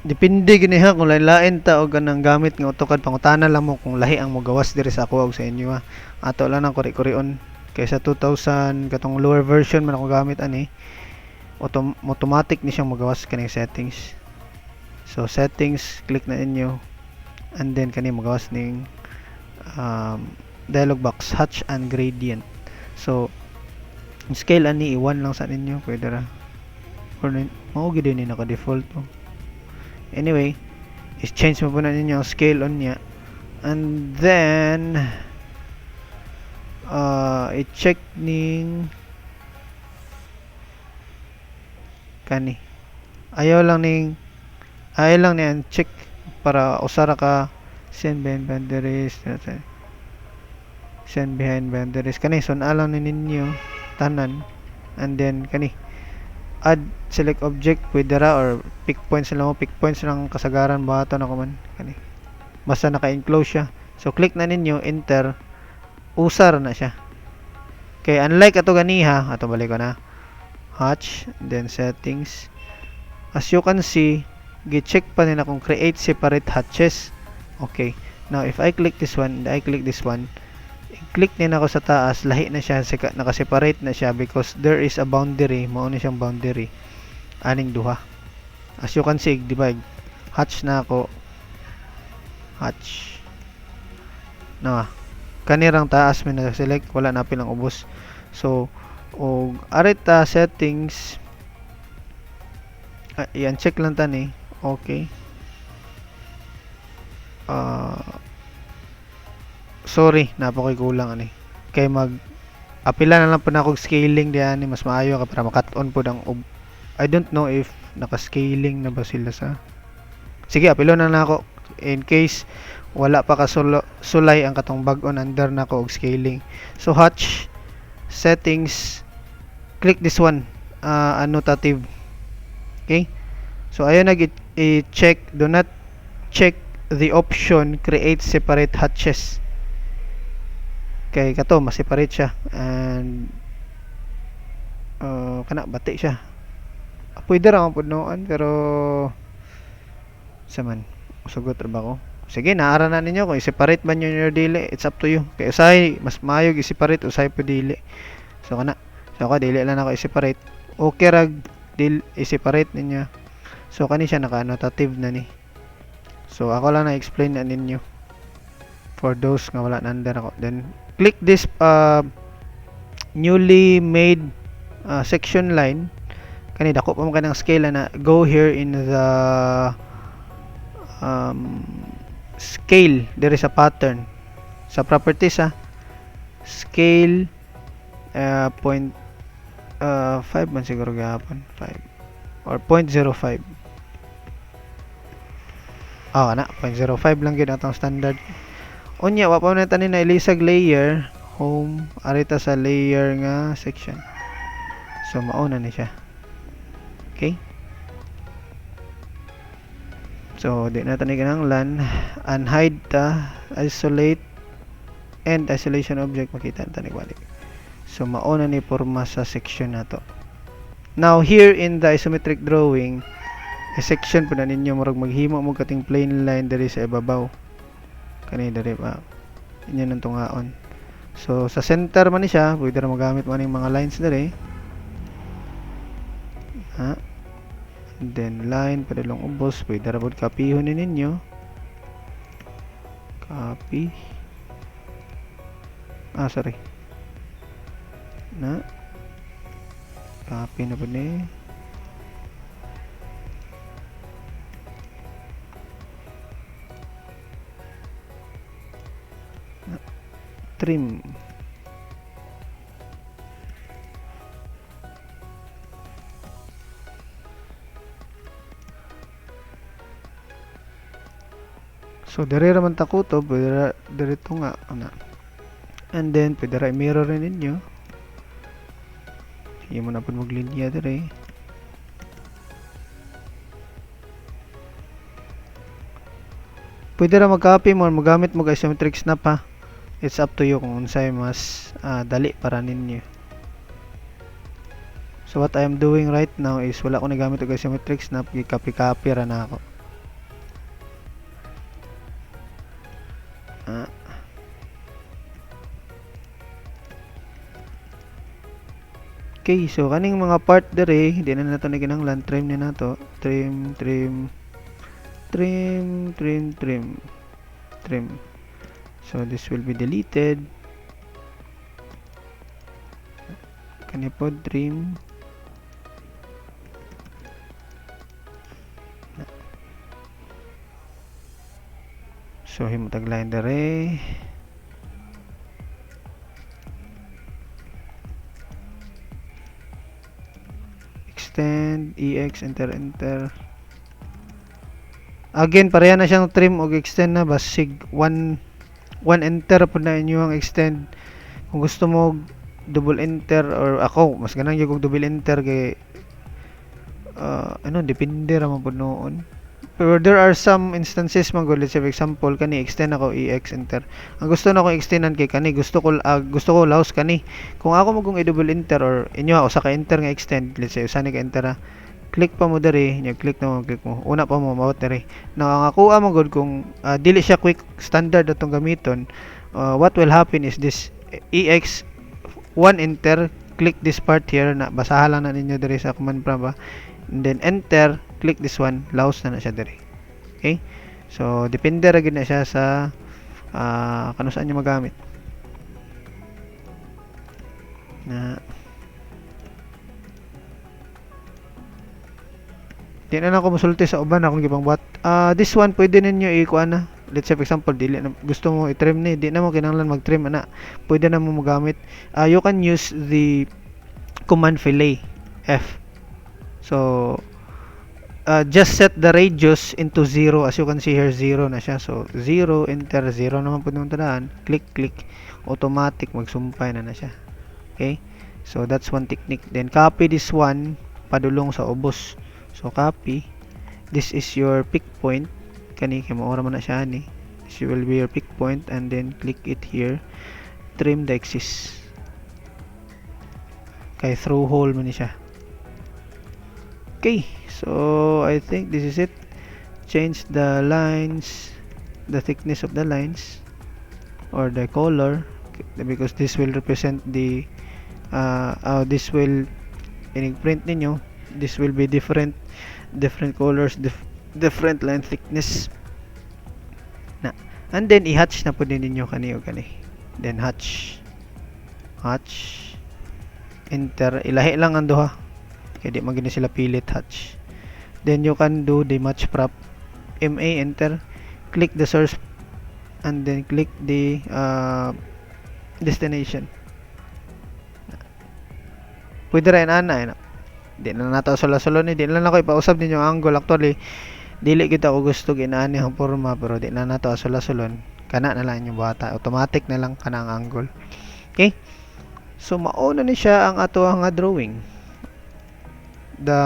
depende gini ha kung lain-lain ta og ganang gamit nga AutoCAD pangutana lang mo kung lahi ang mogawas diri sa ako og sa inyo ha. Ato lang ang kuri-kurion kaysa 2000 katong lower version man ako gamit ani automatic ni siyang mogawas kaning settings. So settings click na inyo and then kani mogawas ning dialog box, hatch and gradient. So scale ani i1 lang sa ninyo, pwede ra or mao gid ni naka default to. Anyway, is change mo po na ninyo ang scale on niya, and then i-check ning kani ayaw lang niyan check para usara ka send behind boundaries kani sun alang ni ninyo tanan, and then kani add select object pwede ra or pick points lang kasagaran bato na ko man kani basta naka-enclose siya. So click na ninyo enter, usar na siya. Okay, unlike ato ganiha, ato balik ko na hatch, then settings. As you can see, gi-check pa nila kung create separate hatches. Okay, now if I click this one, click din ako sa taas, lahi na siya, naka-separate na siya because there is a boundary, mao ni siyang boundary aning duha. As you can see, di ba, hatch na ako, hatch na kanirang taas may na-select, wala na pilang ubos. So og arita settings, yan check lang tani. Okay, sorry napakoy kulang ani kay mag apila na lang po na akong scaling diyan ni mas maayo ka para makat on po ang I don't know if naka-scaling na ba sila sa sige apilo na ako in case wala pa ka sulay ang katong bag-on under na ko og scaling. So hatch settings, click this one, annotative. Okay, so ayun i-check, do not check the option create separate hatches kay kato ma-separate siya and kana bati siya pwede ra man pud noon pero saman usugot ra ba ko. Sige, naara na ninyo kung i-separate man yun your dili, it's up to you. Kaya usay, mas maayog i-separate, usay po dili. So kana, so ako dili lang ako i-separate. Okay rag i-separate ninyo. So kani siya naka-annotative na ni. So ako lang na-explain na ninyo for those nga wala nandar ako. Then click this newly made section line. Kani dako pa mo kanang scale na go here in the scale, there is a pattern sa properties scale 0.5 man siguro gapon 5 or 0.05 kana 0.05 lang gid atong standard unya wa pa na tanin na ilisag layer home arita sa layer nga section, so mauna ni siya. Okay, so di na tani kanang LAN unhide isolate and isolation object makita tani balik. So mauna ni porma sa section nato. Now here in the isometric drawing, section po na ninyo murag maghimo mo kating plain line diri sa ibabaw. Kani diri pa. Inyo nang tungaon. So sa center man ni siya, pwede ra magamit man ning mga lines diri. And then line padulong ubos, pwede ra pod copyhon ni ninyo. Copy. Sorry. Copy na po ni. Trim. So diri ra man ta kutob, diri to nga ana. And then pwede ra i-mirror rin ninyo. Hindi mo na po maglinya diri. Pwede ra mag-copy mo, magamit mo isometric snap ha. It's up to you kung unsay mas dali para ninyo. So what I am doing right now is wala ko nagamit og isometric snap, gi-copy ra na ako. Okay, so kaning mga part dere, di na nato ni kinahanglan trim ni nato. Trim. So this will be deleted. Kani po trim. So himutag line dere. Extend, EX, enter. Again, pareha na siyang trim o extend na basig 1 enter po na inyo ang extend. Kung gusto mo double enter or ako mas ganang yung double enter kay depende ra man po noon. Pero there are some instances man go, let's say for example kani extend ako EX enter. Ang gusto na ko extendan kay kani gusto ko laos kani. Kung ako mo kung i-double enter or inyo usa ka enter nga extend, let's say usa ni ka enter click pa mo dere, click mo. Una pa mo mawat dere. Nakakuha mo gud kung dili siya quick standard atong gamiton. What will happen is this EX 1 enter, click this part here na basahan lang na ninyo dere sa command prompt ba. And then enter, click this one, laos na siya dere. Okay? So depende ra gid na siya sa kano saan niyo magamit. Na di na ako musulti sa uban akong gibang buhat. This one pwede ninyo i-kuan na. Let's say for example, dili na gusto mo i-trim ni, di na mo kinahanglan mag-trim ana. Pwede na mo magamit. You can use the command fillet F. So just set the radius into 0. As you can see here, 0 na siya. So 0 enter, 0 naman pud mo tandaan. Click, automatic magsumpay na siya. Okay? So that's one technique. Then copy this one padulong sa ubos. So copy. This is your pick point. Kani kay maora man na siya ni. This will be your pick point and then click it here. Trim the axis. Kay through hole man ni siya. Okay, so I think this is it. Change the lines, the thickness of the lines or the color because this will represent the this will print ninyo. This will be different colors, different line thickness na. And then i-hatch na po din ninyo kani o kani. Then hatch enter, ilahi lang ang duha kaya di magini sila pilit. Hatch, then you can do the match prop MA enter, click the source and then click the destination. Pwede rin ana di na nato solo ni, di na lang ako ipausab ninyo ang angle. Actually dili kita ko gusto ginaani ang forma pero di na nato solo-solon kana na lang yung bata, automatic na lang kana ang angle. Okay, so mauna ni siya ang ato nga drawing. The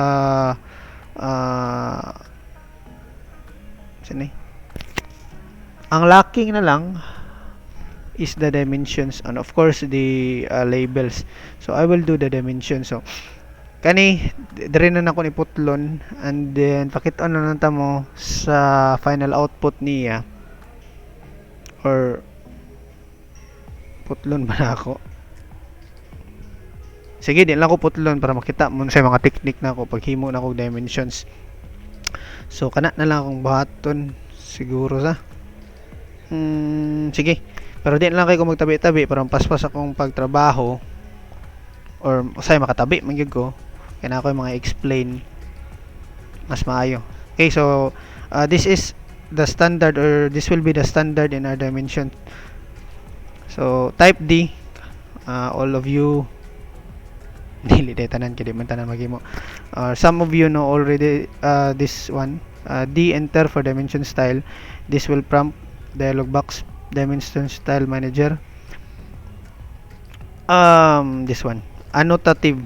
ang lacking na lang is the dimensions and of course the labels. So I will do the dimensions. So kani dire na nako ni putlon and then pakit-on na nanta mo sa final output niya or putlon ba na ako. Sige, di lang ko putlon para makita mo sa mga technique na ako paghimo na ko dimensions. So kana na lang akong bahaton siguro sa sige, pero di na lang kayo magtabi-tabi para paspas akong pagtrabaho or usay makatabi man gyud ko kaya na ako yung mga explain mas maayo. Okay, so this is the standard or this will be the standard in our dimension. So type D, all of you dili day tanan kay di man tanan maghimo. Some of you know already this one. D enter for dimension style. This will prompt dialog box dimension style manager. This one annotative.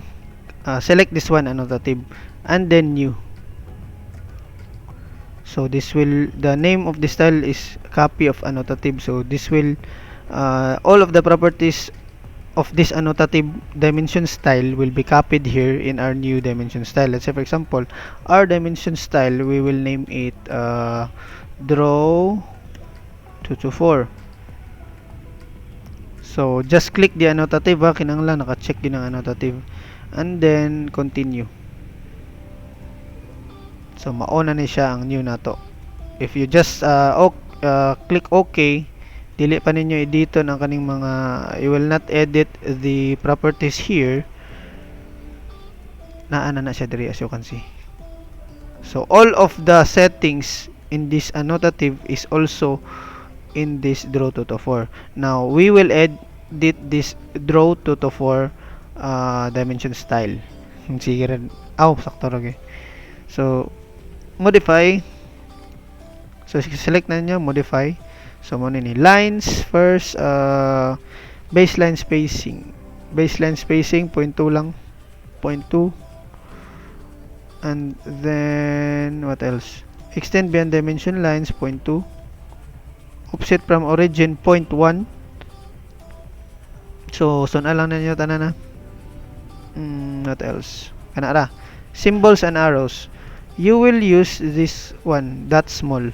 Select this one annotative and then new. So this will, the name of the style is copy of annotative. So this will all of the properties of this annotative dimension style will be copied here in our new dimension style. Let's say for example our dimension style, we will name it draw 224. So just click the annotative kinanglan naka-check din ang annotative and then continue. So mauna ni siya ang new nato. If you just click OK, dili pa ninyo editon ang kaning mga, you will not edit the properties here, naa na siya diri as you can see. So all of the settings in this annotative is also in this draw 2 to 4. Now we will edit this draw 2 to 4 dimension style. Sige rin. Sakto rin. So modify. So select na niyo modify. So mo ni lines first, baseline spacing. Baseline spacing 0.2 lang. 0.2. And then what else? Extend beyond dimension lines 0.2. Offset from origin 0.1. So suna lang ninyo tanan na. What else? Kana ra. Symbols and arrows. You will use this one, that small.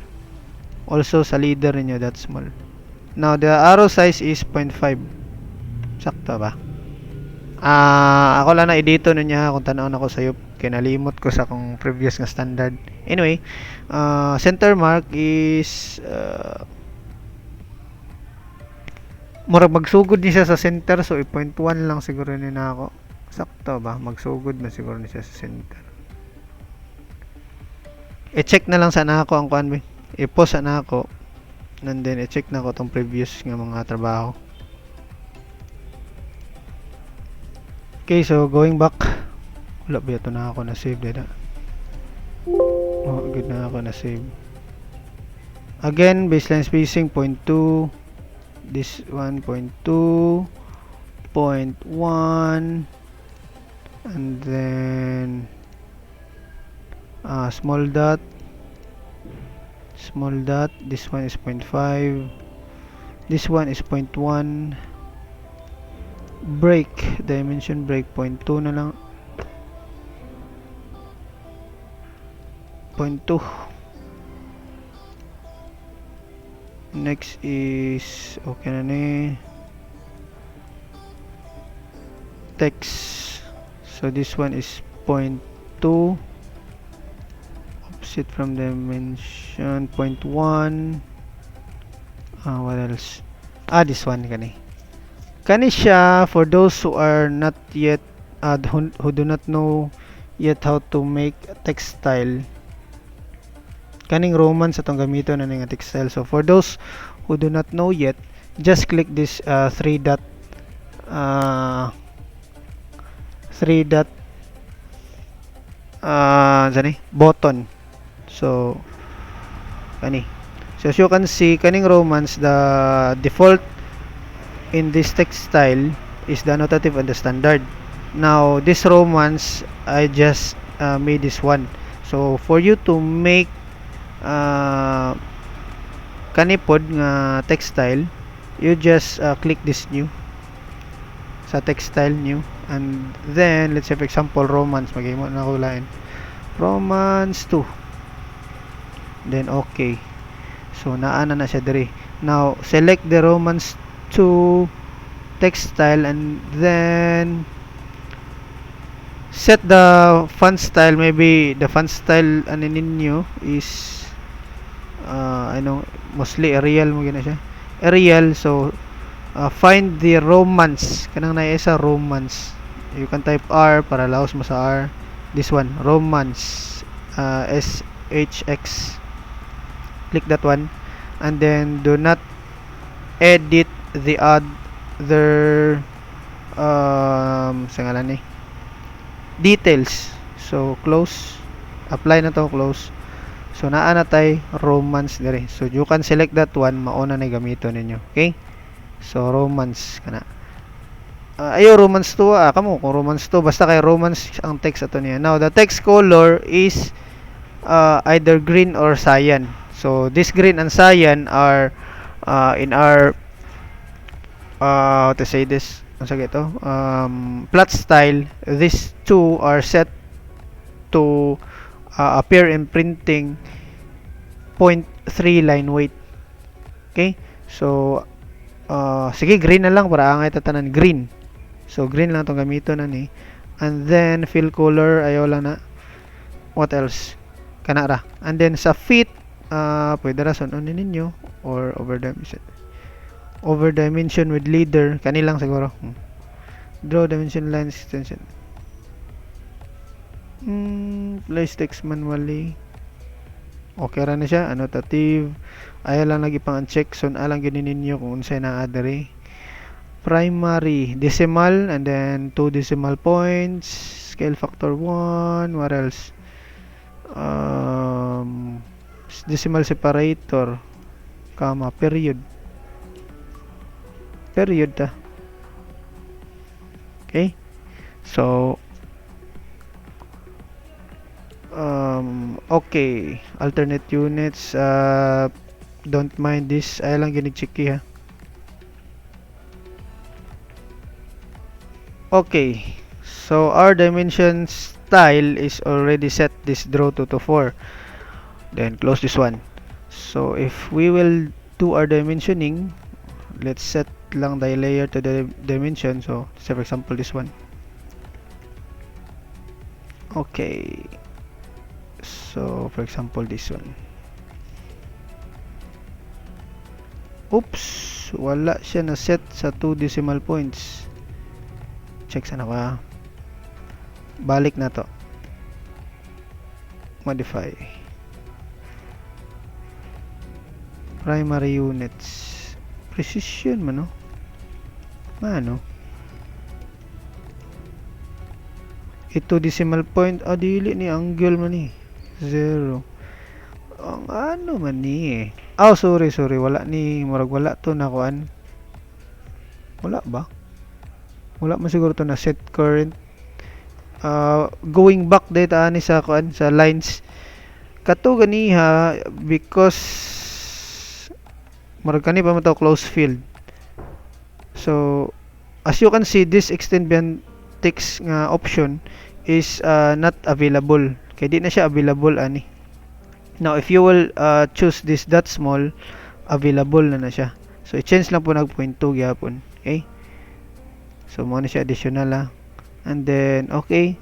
Also sa leader niyo that small. Now the arrow size is 0.5. Sakto ba? Ako lang na edito niya kung tanaw na ko sayo, kinalimot ko sa akong previous nga standard. Anyway, center mark is murag magsugod ni siya sa center, so 0.1 lang siguro ni na ako. Sakto ba? Magsugod na siguro ni siya sa center. I-check na lang sana ako ang kuan ba. I-pause na ako. And then i-check na ko tong previous nga mga trabaho. Okay, so going back. Wala ba ito na ako na save dito. Good na ako na save. Again, baseline spacing 0.2. This 1.2, 0.1, and then small dot. This one is 0.5. This one is 0.1. Break, dimension break 0.2 na lang. 0.2. Next is okay na ni text. So this one is 0.2. Offset from dimension 0.1. What else? This one kani siya for those who are not yet who do not know yet how to make text style. Kaning Roman sa tong gamiton na nga text style. So for those who do not know yet, just click this three dot button. So kani. So as you can see, kaning Romans, the default in this text style is the annotative and the standard. Now this Romans, I just made this one. So for you to make kanipod nga text style, you just click this new sa text style new, and then let's say for example Romans, magimo na ko lain Romans 2, then okay. So naana na siya diri. Now select the Romans 2 text style, and then set the font style. Maybe the font style ano ninyo is mostly Arial mo gina siya, Arial. So find the Romans, kanang na isa Romans, you can type R para laos mo sa R. This one Romans, SHX, click that one, and then do not edit the other sa ngalan ni details. So close, apply na to, close. So naa na tay Romans dire. So you can select that one, mauna na gamiton ninyo. Okay, so Romans kana. Ayo Romans 2 kamo kung Romans 2 basta kay Romans ang text ato niya. Now the text color is either green or cyan. So this green and cyan are in our to say this, plot style. These two are set to appear in printing 0.3 line weight. Okay, so sige, green na lang para angay tatanan green. So green lang itong gamito na ni. And then fill color, ayaw lang na. What else? Kana ra. And then sa fit, pwede ra son ninyo or over them. over dimension with leader kanilang siguro. Draw dimension line extension. Place text manually. Okay ra na siya, annotative. Ayaw lang lagi pang uncheck, so alang gini ninyo kung unsay na adere. Primary decimal and then 2 decimal points, scale factor 1, what else? Decimal separator, comma, period ta. Okay, so okay, alternate units, don't mind this, ay lang ginig-checki ha. Okay, so our dimension style is already set, this draw 2 to 4, then close this one. So if we will do our dimensioning, let's set lang the layer to the dimension, so say for example this one. Okay, so for example this one. Oops, wala siya na set sa 2 decimal points. Check sana ba? Balik na to. Modify. Primary units. Precision man, no? Mano? Ito decimal point. Dili ni angle man ni. 0. Ang ano man ni eh. Sorry. Wala ni. Murag wala to na kuan. Wala ba? Wala man siguro to na set current. Going back data ani sa kuan sa lines. Kato ganiha because murag kani pa man to close field. So as you can see, this extend beyond text nga option is not available. Kaya di na siya available ani. Now if you will choose this dot small, available na siya. So i-change lang po nag 0.2 gyapon. Okay? So mo na siya additional and then okay.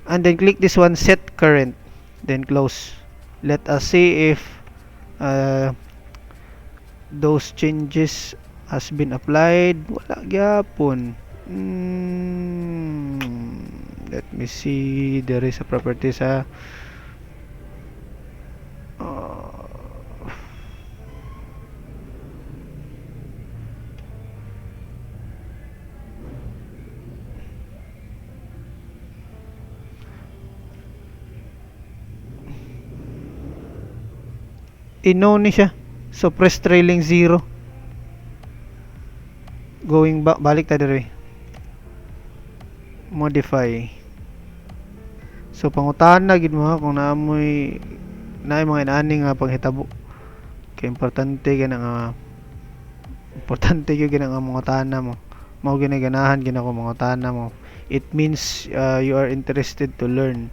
And then click this one, set current. Then close. Let us see if those changes has been applied. Wala gyapon. Let me see. There is a property sa ino ni siya. So press trailing 0. Going back, balik ta dire. Modify. So pangutahan na gid mo kung naamoy mga inani nga panghitabo. Kay importante gyud nga mga tana mo. Mao gyud ganahan gyud ako mga tana mo. It means you are interested to learn.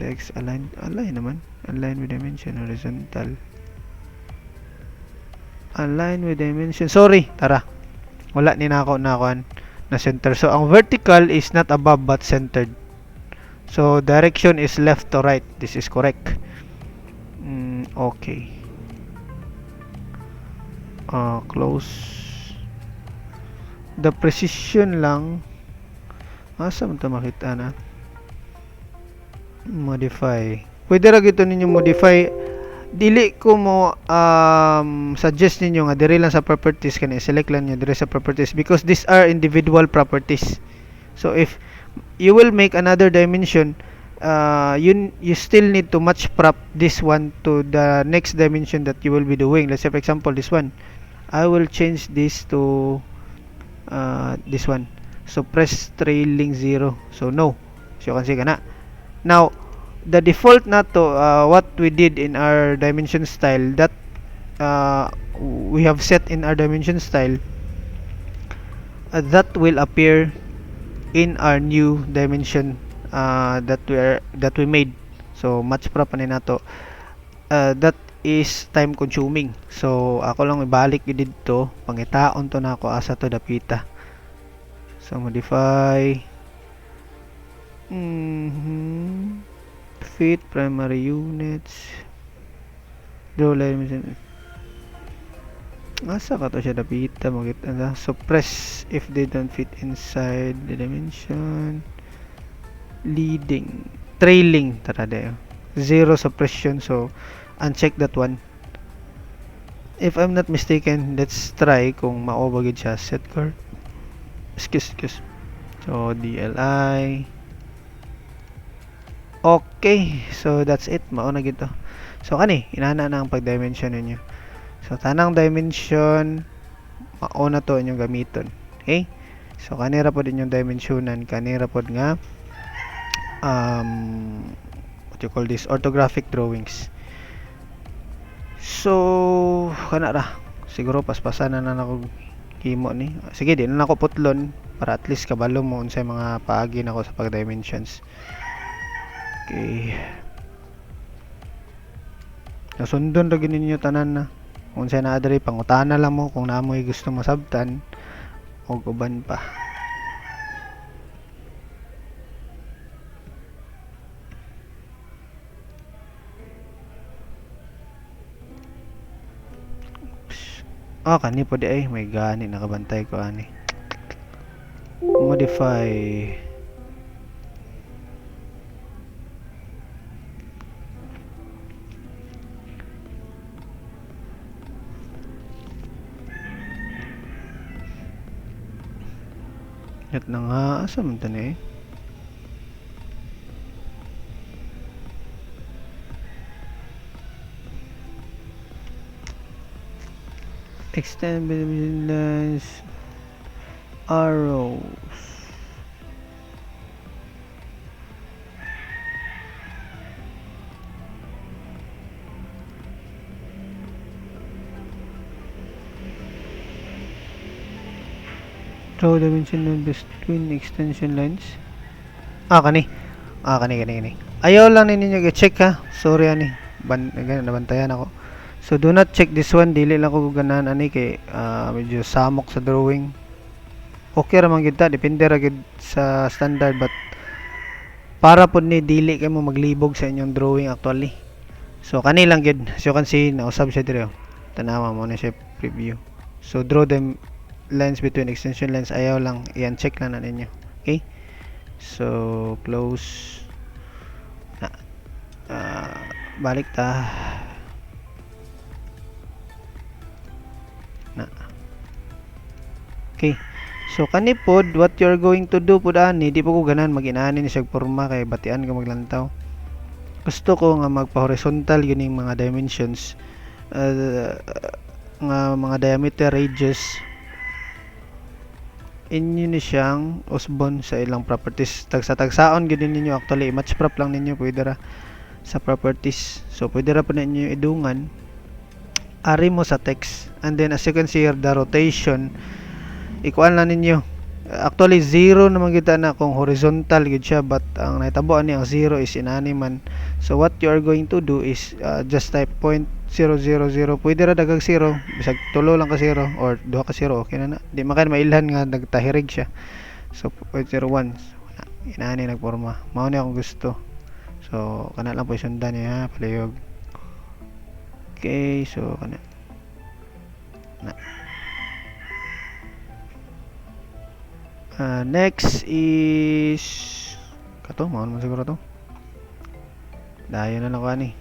Text align naman. Align with dimension, horizontal. Align with dimension. Sorry, tara. Wala ni nako na center. So ang vertical is not above but centered. So direction is left to right. This is correct. Okay. Close. The precision lang. Asa man ta makita na? Modify. Pwede ra gito ninyo modify. Dili ko mo suggest ninyo nga dire lang sa properties kani select lang niyo dire sa properties because these are individual properties. So if you will make another dimension, you still need to match prop this one to the next dimension that you will be doing. Let's say for example this one. I will change this to this one. So press trailing 0. So no. So you can see kana. Now the default na to what we did in our dimension style that we have set in our dimension style that will appear in our new dimension that we made. So match prop ni nato. That is time consuming. So ako lang ibalik dito pangitaon to na ako asa to dapita. So modify fit primary units, draw line. Asa ka to siya dapita mo kita suppress if they don't fit inside the dimension. Leading, trailing tara dayo. Zero suppression, so uncheck that one. If I'm not mistaken, let's try kung maobagid siya. Set card. Excuse. So DLI. Okay, so that's it. Mauna gito. So kani, inana na ang pag-dimension ninyo. So tanang dimension mauna to inyong gamiton. Okay? So kanira pod inyong dimensionan, kanira pod nga what you call this, orthographic drawings. So kana ra. Siguro paspasan na nako himo ni. Sige, di na nako putlon para at least kabalo mo unsay mga paagi nako sa pag-dimensions. Okay. Nasundon ra gid ninyo tanan na. Unsay naa diri pangutana lang mo kung naamoy gusto mo sabtan o uban pa. Kani po di ay may gani nakabantay ko ani. Modify. Net na nga asa man tani extend between lines arrows. Draw dimension between extension lines. Kani. Kani. Ayaw lang ninyo i-check ha. Sorry ani. Nabantayan ako. So do not check this one, dili lang ko ganahan ani kay medyo samok sa drawing. Okay ra man gid ta, depende ra gid sa standard, but para pod ni dili kay mo maglibog sa inyong drawing actually. So kani lang gid, so you can see nausab siya diri. Tanawa mo na siya preview. So draw them lines between extension lines, ayaw lang i-uncheck lang na ninyo. Okay? So close na. Balik ta. Okay. So kani pod what you're going to do pod ani, di pa ko ganan mag-inani ni siya porma kay batian ka maglantaw. Gusto ko nga magpa-horizontal yun yung mga dimensions, nga mga diameter, radius. Inyo ni siyang usbon sa ilang properties. Tagsa-tagsaon gid ninyo actually, match prop lang ninyo pwede ra sa properties. So pwede ra pa ninyo idungan ari mo sa text, and then as you can see here, the rotation ikuan lang ninyo. Actually zero naman kita na kung horizontal gid siya, but ang nahitabo ani ang zero is inani man. So what you are going to do is just type 0.000. Pwede ra dagag 0, bisag tulo lang ka 0 or duha ka 0, okay na. Di man kay mailhan nga nagtahirig siya. So 0.01 inani nagporma. Mao ni akong gusto. So kana lang po sundan niya palayog. Okay, so kana na. Next is kato, mao naman siguro to. Dayon na lang ko ani.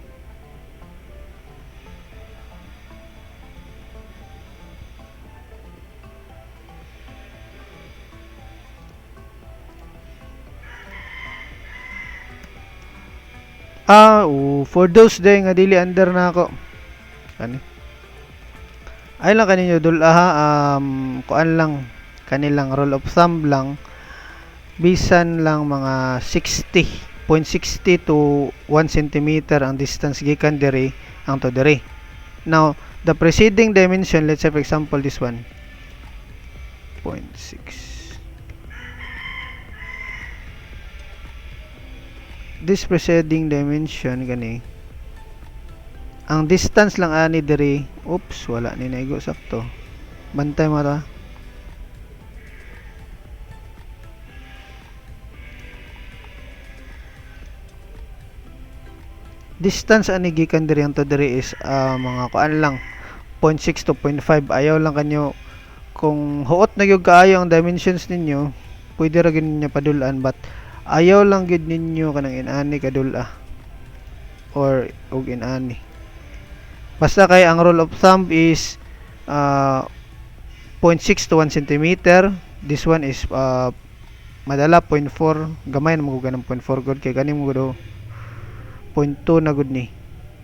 For those day nga dili under na ako. Ani. Ay lang kaninyo dul kuan lang kanilang rule of thumb lang, bisan lang mga 60.60 to 1 cm ang distance gikan diri ang to diri. Now the preceding dimension, let's say for example this one 0.6, this preceding dimension gani ang distance lang ani diri. Oops, wala ni naigo sakto, bantay mo ta. Distance ani gikan diri ang to diri is mga kuan lang 0.6 to 0.5 ayaw lang kanyo kung huot na gyud kaayo ang dimensions ninyo pwede ra gyud ninyo padulaan but ayaw lang gyud ninyo kanang inani kadula or og inani basta kay ang rule of thumb is 0.6 to 1 centimeter. This one is madala 0.4 gamay na maguga ng 0.4 god kay gani mo do 0.2 na gud ni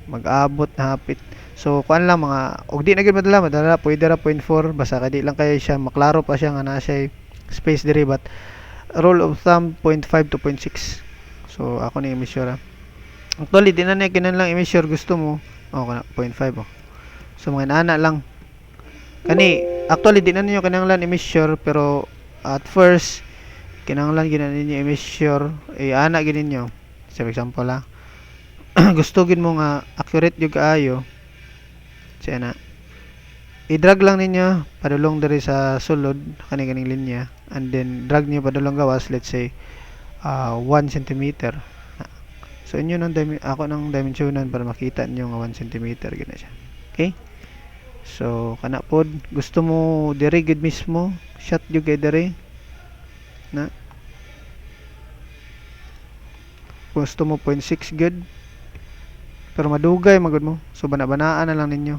mag-abot na hapit so kuan lang mga og di na gid madala pwede ra 0.4 basta kay di lang kay siya maklaro pa siya nga naa siya space diri but rule of thumb 0.5 to 0.6 so ako ni i-measure actually di na kinahanglan i-measure gusto mo kana 0.5 so mga inana lang kani actually di na ninyo kinahanglan i-measure pero at first kinahanglan gid ninyo i-measure ana gid ninyo for example gusto gid mo nga accurate yung kaayo siya na i-drag lang ninyo padulong diri sa sulod kaning linya and then drag niyo padulong gawas let's say 1 centimeter so inyo nang ako nang dimensionan para makita niyo nga 1 centimeter gid na siya okay so kana pod gusto mo diri gid mismo shot jud kay diri na gusto mo 0.6 gud pero madugay magud mo so bana-banaan na lang ninyo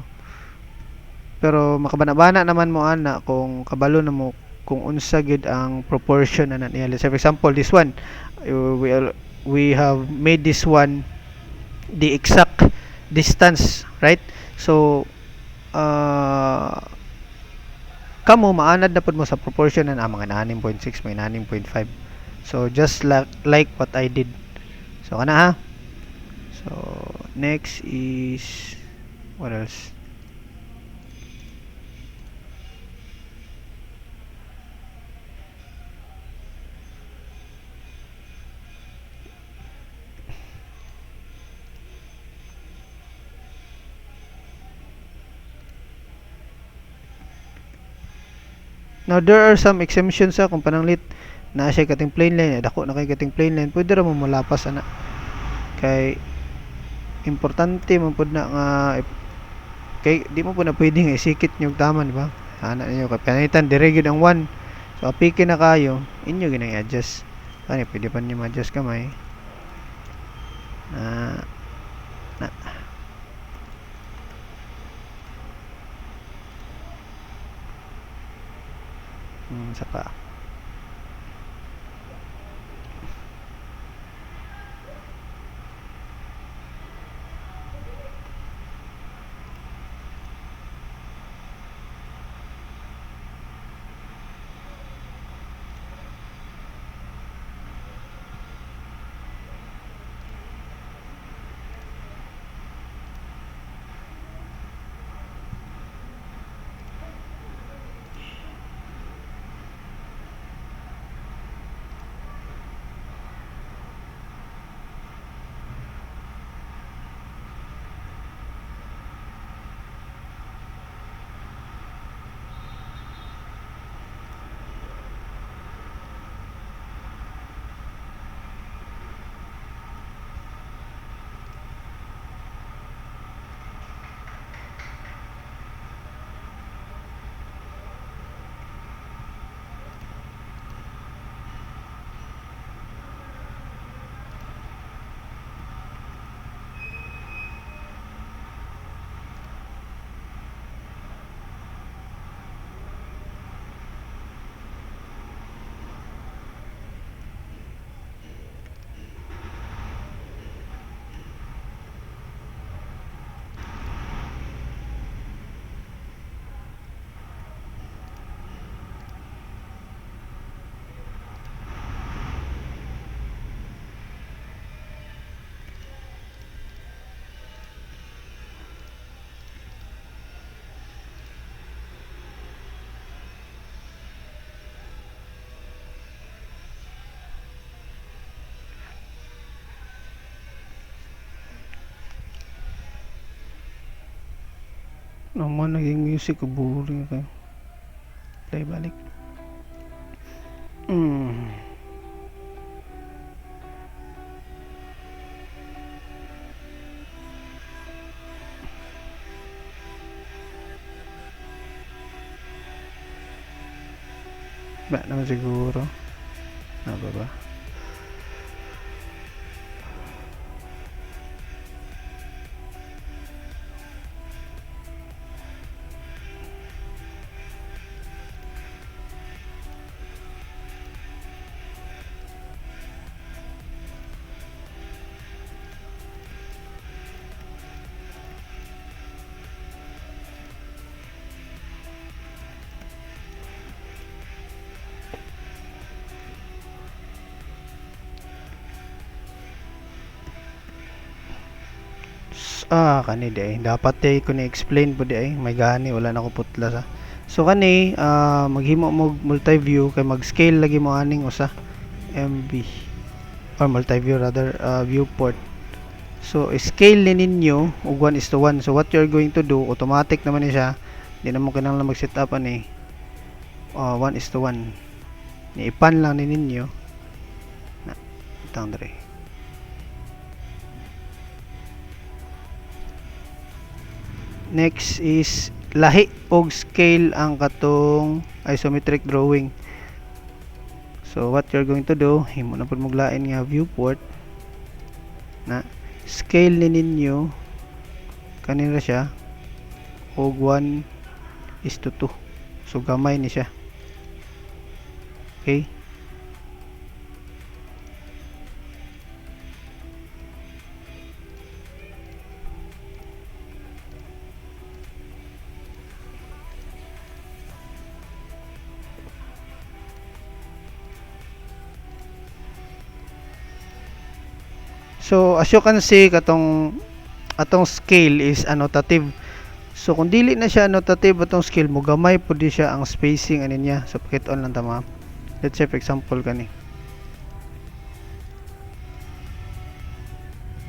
pero makabana-bana naman mo ana kung kabalo na mo kung unsa gid ang proportion na niya let's say for example this one we have made this one the exact distance right so kamo maanad na pud mo sa proportion na mga 6.6 may 6.5 so just like what I did so kana ha so next is what else now there are some exemptions kung pananglit na siya kating plain line dako na kay kating plain line pwede ra mo malapas ana kay importante man pud na nga kay di mo po na pwedeng isikit nyo tama di ba ana niyo kay panitan dire gyud ang 1 so apiki na kayo inyo ginang i-adjust ani pwede pa niyo ma-adjust kamay na sa pa naman naging music ko boring kayo play balik Ba naman siguro. Ano ba? Kani di ay. Dapat di ko ni-explain po di ay. May gani, wala na ko putla sa. So kani, maghimo mo multi-view kay mag-scale lagi mo aning usa. MV. Or multi-view rather, viewport. So, scale ni ninyo, ug 1:1. So, what you're going to do, automatic naman ni siya. Hindi na mo kailangan mag-set up ani. 1:1. Niipan lang ni ninyo. Na, itang dre. Next is lahi og scale ang katong isometric drawing. So what you're going to do, himo na pud muglain nga viewport na scale ni ninyo kanina siya og 1:2. So gamay ni siya. Okay? So as you can see atong scale is annotative. So kung dili na siya annotative atong scale mo gamay pud di siya ang spacing ani niya. So pakit on lang tama. Let's say for example kani.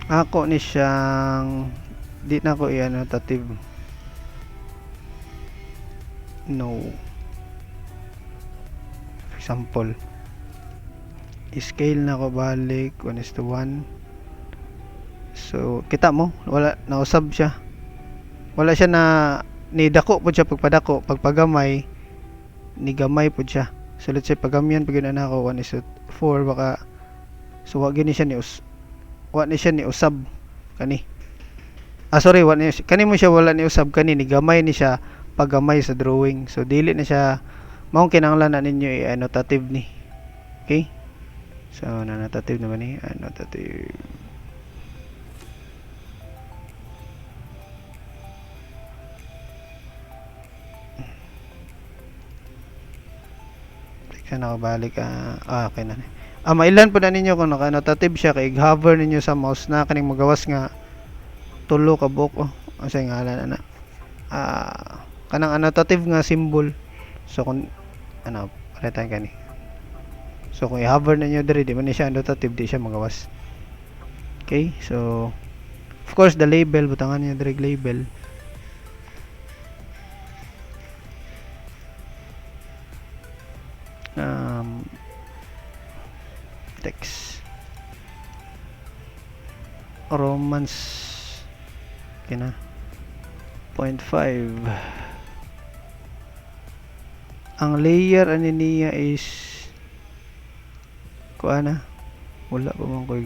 Ako ni siyang di na ko i-annotative. No. For example, scale na ko balik 1:1. So kita mo wala nausab siya. Wala siya na ni dako pud siya pagpadako, pagpagamay ni gamay pud siya. So let's say pagamyan pag na ako 1:4 baka so wa gini siya ni usab kani. Sorry, kani mo siya wala ni usab kani ni gamay ni siya paggamay sa drawing. So dili na siya mao kinahanglan na ninyo i-annotative ni. Okay? So annotative naman ni annotative. Siya nakabalik okay na. Mailan po na ninyo kung naka-annotative siya kay hover ninyo sa mouse na kaning magawas nga tulo ka buok sa ngalan na kanang annotative nga symbol. So kung palitan kani. So kung i-hover ninyo diri di man siya annotative, di siya magawas. Okay? So of course the label butangan niyo diri label. Text romance kina 0.5. Ang layer ani niya is kuana wala pa man ko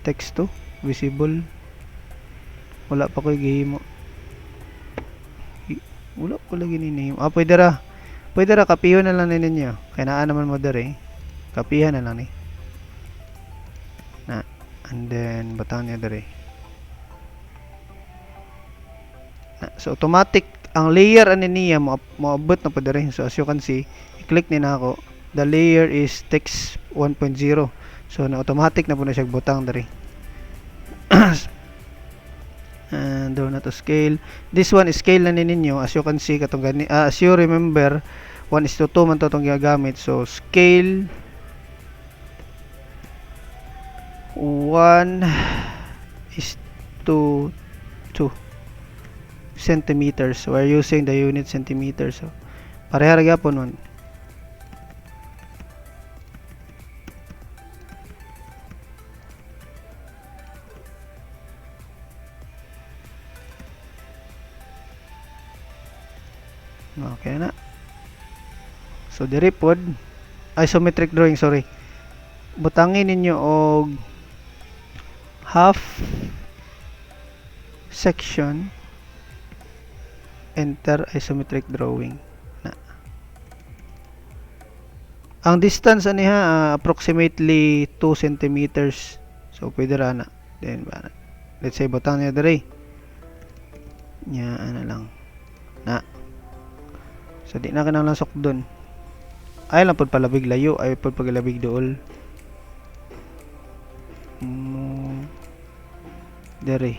text to visible, wala pa ko gihimo, wala ko lagi ni pwede ra kapihon na lang ninyo kaya naa naman mo dere kapihan na lang ni na and then butang niya dere na. So automatic ang layer ani niya moabot na pa dere. So as you can see i-click ni na ako, the layer is text 1.0. So na automatic na po na siya butang dere. And do na to scale. This one is scale na ninyo as you can see katong gani as you remember 1:2 man to tong gagamit. So scale 1:2 centimeters. So we're using the unit centimeters. So pareha ra gyapon nun. Okay na. So diri pod isometric drawing, sorry. Butangin ninyo og half section, enter isometric drawing na. Ang distance aniha approximately 2 centimeters. So pwede ra na. Then let's say butang niya diri. Nya ana lang. Na. So di na kanang lasok doon. Ay lang pod palabig layo, ay pod pagalabig dool. Dere.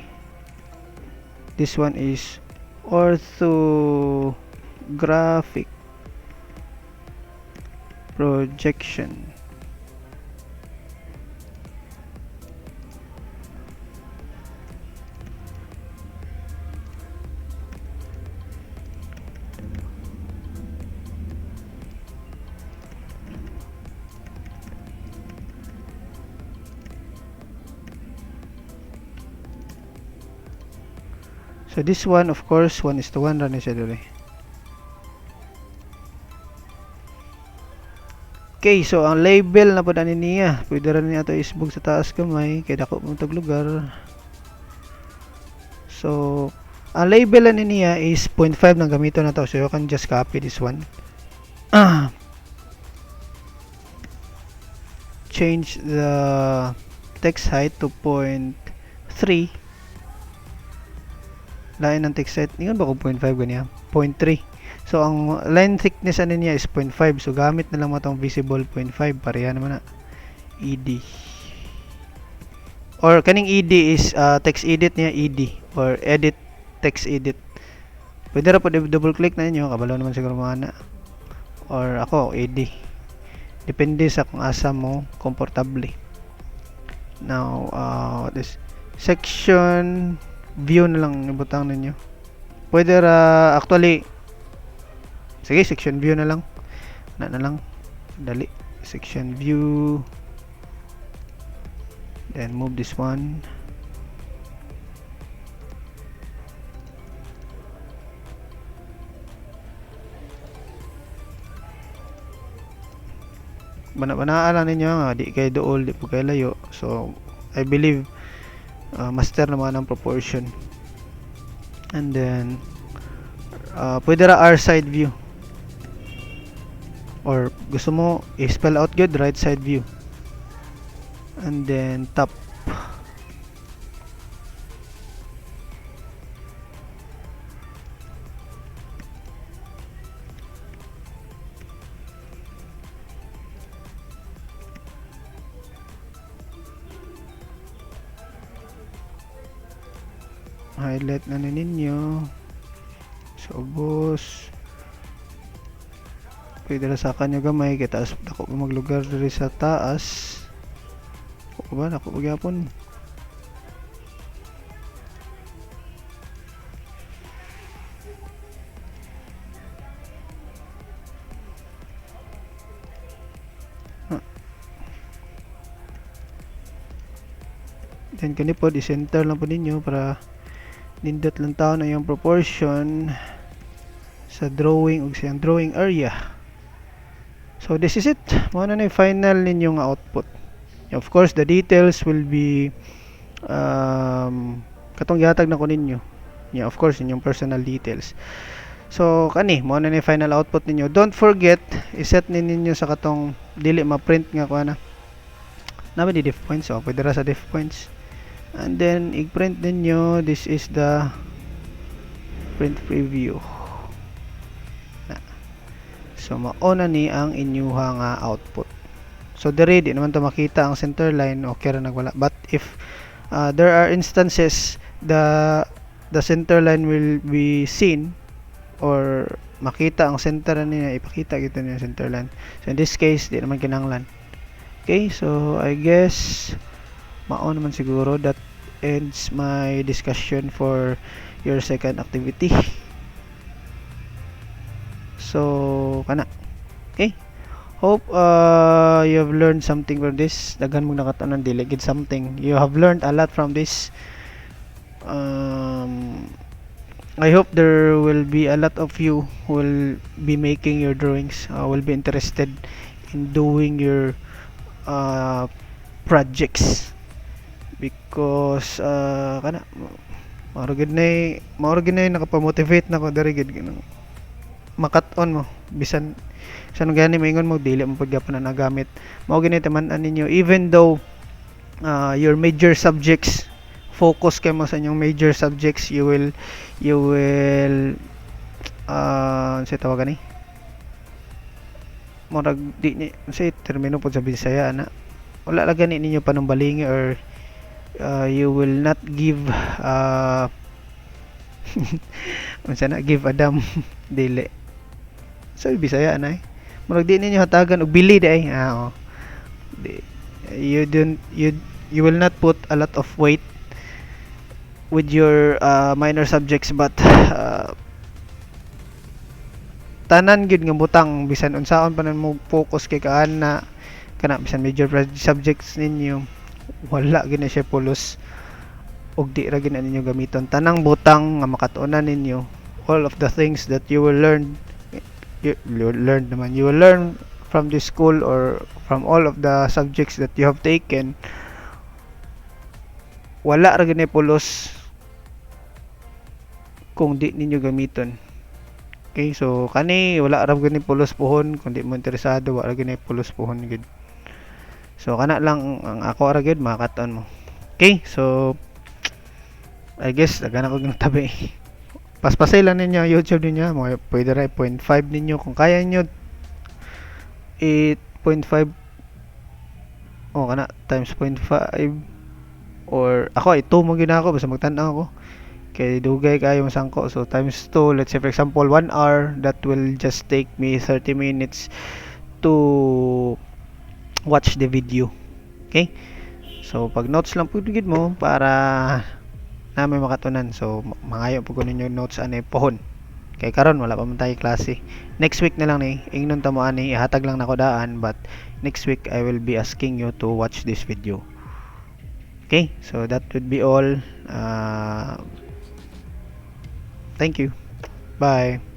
This one is orthographic projection. So this one, of course, 1:1 ra ni siya dere. Okay, so ang label na pod ani niya, pwede ra niya ato isbog sa taas kamay kay dako mo tag lugar. So ang label ani niya is 0.5 nang gamiton na to, so you can just copy this one. Change the text height to 0.3. Lain ng text height, ingon ba kung 0.5 ganiya? 0.3. So ang line thickness ano niya is 0.5. So gamit na lang mo tong visible 0.5, pareha naman na. ED. Or kaning ED is text edit niya, ED or edit text edit. Pwede ra po double click na niyo, kabalo naman siguro mga na. Or ako ED. Depende sa kung asa mo komportable. Now this section view na lang ibutang ninyo. Pwede ra actually sige, section view na lang. Na lang. Dali. Section view. Then move this one. Banaan ninyo nga di kay dool, di po kay layo. So I believe master naman ang proportion. And then pwede ra R side view, or gusto mo i-spell out good, right side view. And then top. Highlight na ninyo. So boss, pwede ra sa kanya gamay kay taas ako maglugar diri sa taas. O ba nako gyapon. Then kani po di center lang po ninyo para nindot lang tao na yung proportion sa drawing ug sa drawing area. So this is it. Mao na yung final ninyong output. Of course the details will be katong gihatag na ko ninyo. Yeah, of course inyong personal details. So kani mao na yung final output ninyo. Don't forget i-set ninyo sa katong dili ma-print nga ko ana. Naman di diff points, so pwede ra sa diff points. And then i-print ninyo, this is the print preview. So mauna ni ang inyuha nga output. So dire di naman to makita ang center line, okay ra nagwala. But if there are instances the center line will be seen or makita ang center niya, ipakita kita niya center line. So in this case di naman kinahanglan. Okay, so I guess mao naman siguro that ends my discussion for your second activity. So kana. Okay, hope you have learned something from this. Daghan mo nakataon dili gid something. You have learned a lot from this. I hope there will be a lot of you who will be making your drawings, will be interested in doing your uh, projects, because kana mauro gid na nakapamotivate na ko diri gid makat-on mo bisan sa gani maingon mo dili mo pud gyapon na nagamit. Mao gini taman-an ninyo, even though your major subjects, focus kay mo sa inyong major subjects, you will sa tawag ni murag di ni say termino pud sa Bisaya na wala lang gani ninyo panumbalingi, or you will not give unsa na give a damn dili sa Bisaya na murag di ninyo hatagan og bili di ay di, you don't you will not put a lot of weight with your minor subjects, but tanan gyud nga butang bisan unsaon pa mo focus kay kaana kana bisan major subjects ninyo wala gina siya pulos og di ra gina ninyo gamiton tanang butang nga makatunan ninyo. All of the things that you will learn, you will learn from this school or from all of the subjects that you have taken, wala ra gina pulos kung di ninyo gamiton. Okay, so kani wala ra gani pulos pohon kung di mo interesado, wala gani pulos pohon gid. So kana lang ang ako ra gid makaton mo. Okay, so I guess dagan ako ng tabi. Paspasay lang ninyo YouTube ninyo, mga pwede ra 0.5 ninyo kung kaya niyo 8.5 kana times 0.5, or ako 2 mo ginako basta magtan-aw ako kay dugay kayo masangko. So times 2, let's say for example 1 hour, that will just take me 30 minutes to watch the video. Okay, so pag notes lang pud gid mo para na may makatunan. So mangayo pud ko ninyo notes ani pohon kay karon wala pa man tayo klase. Next week na lang ni ingnon ta mo ani ihatag lang nako daan, but next week I will be asking you to watch this video. Okay, so that would be all. Thank you. Bye.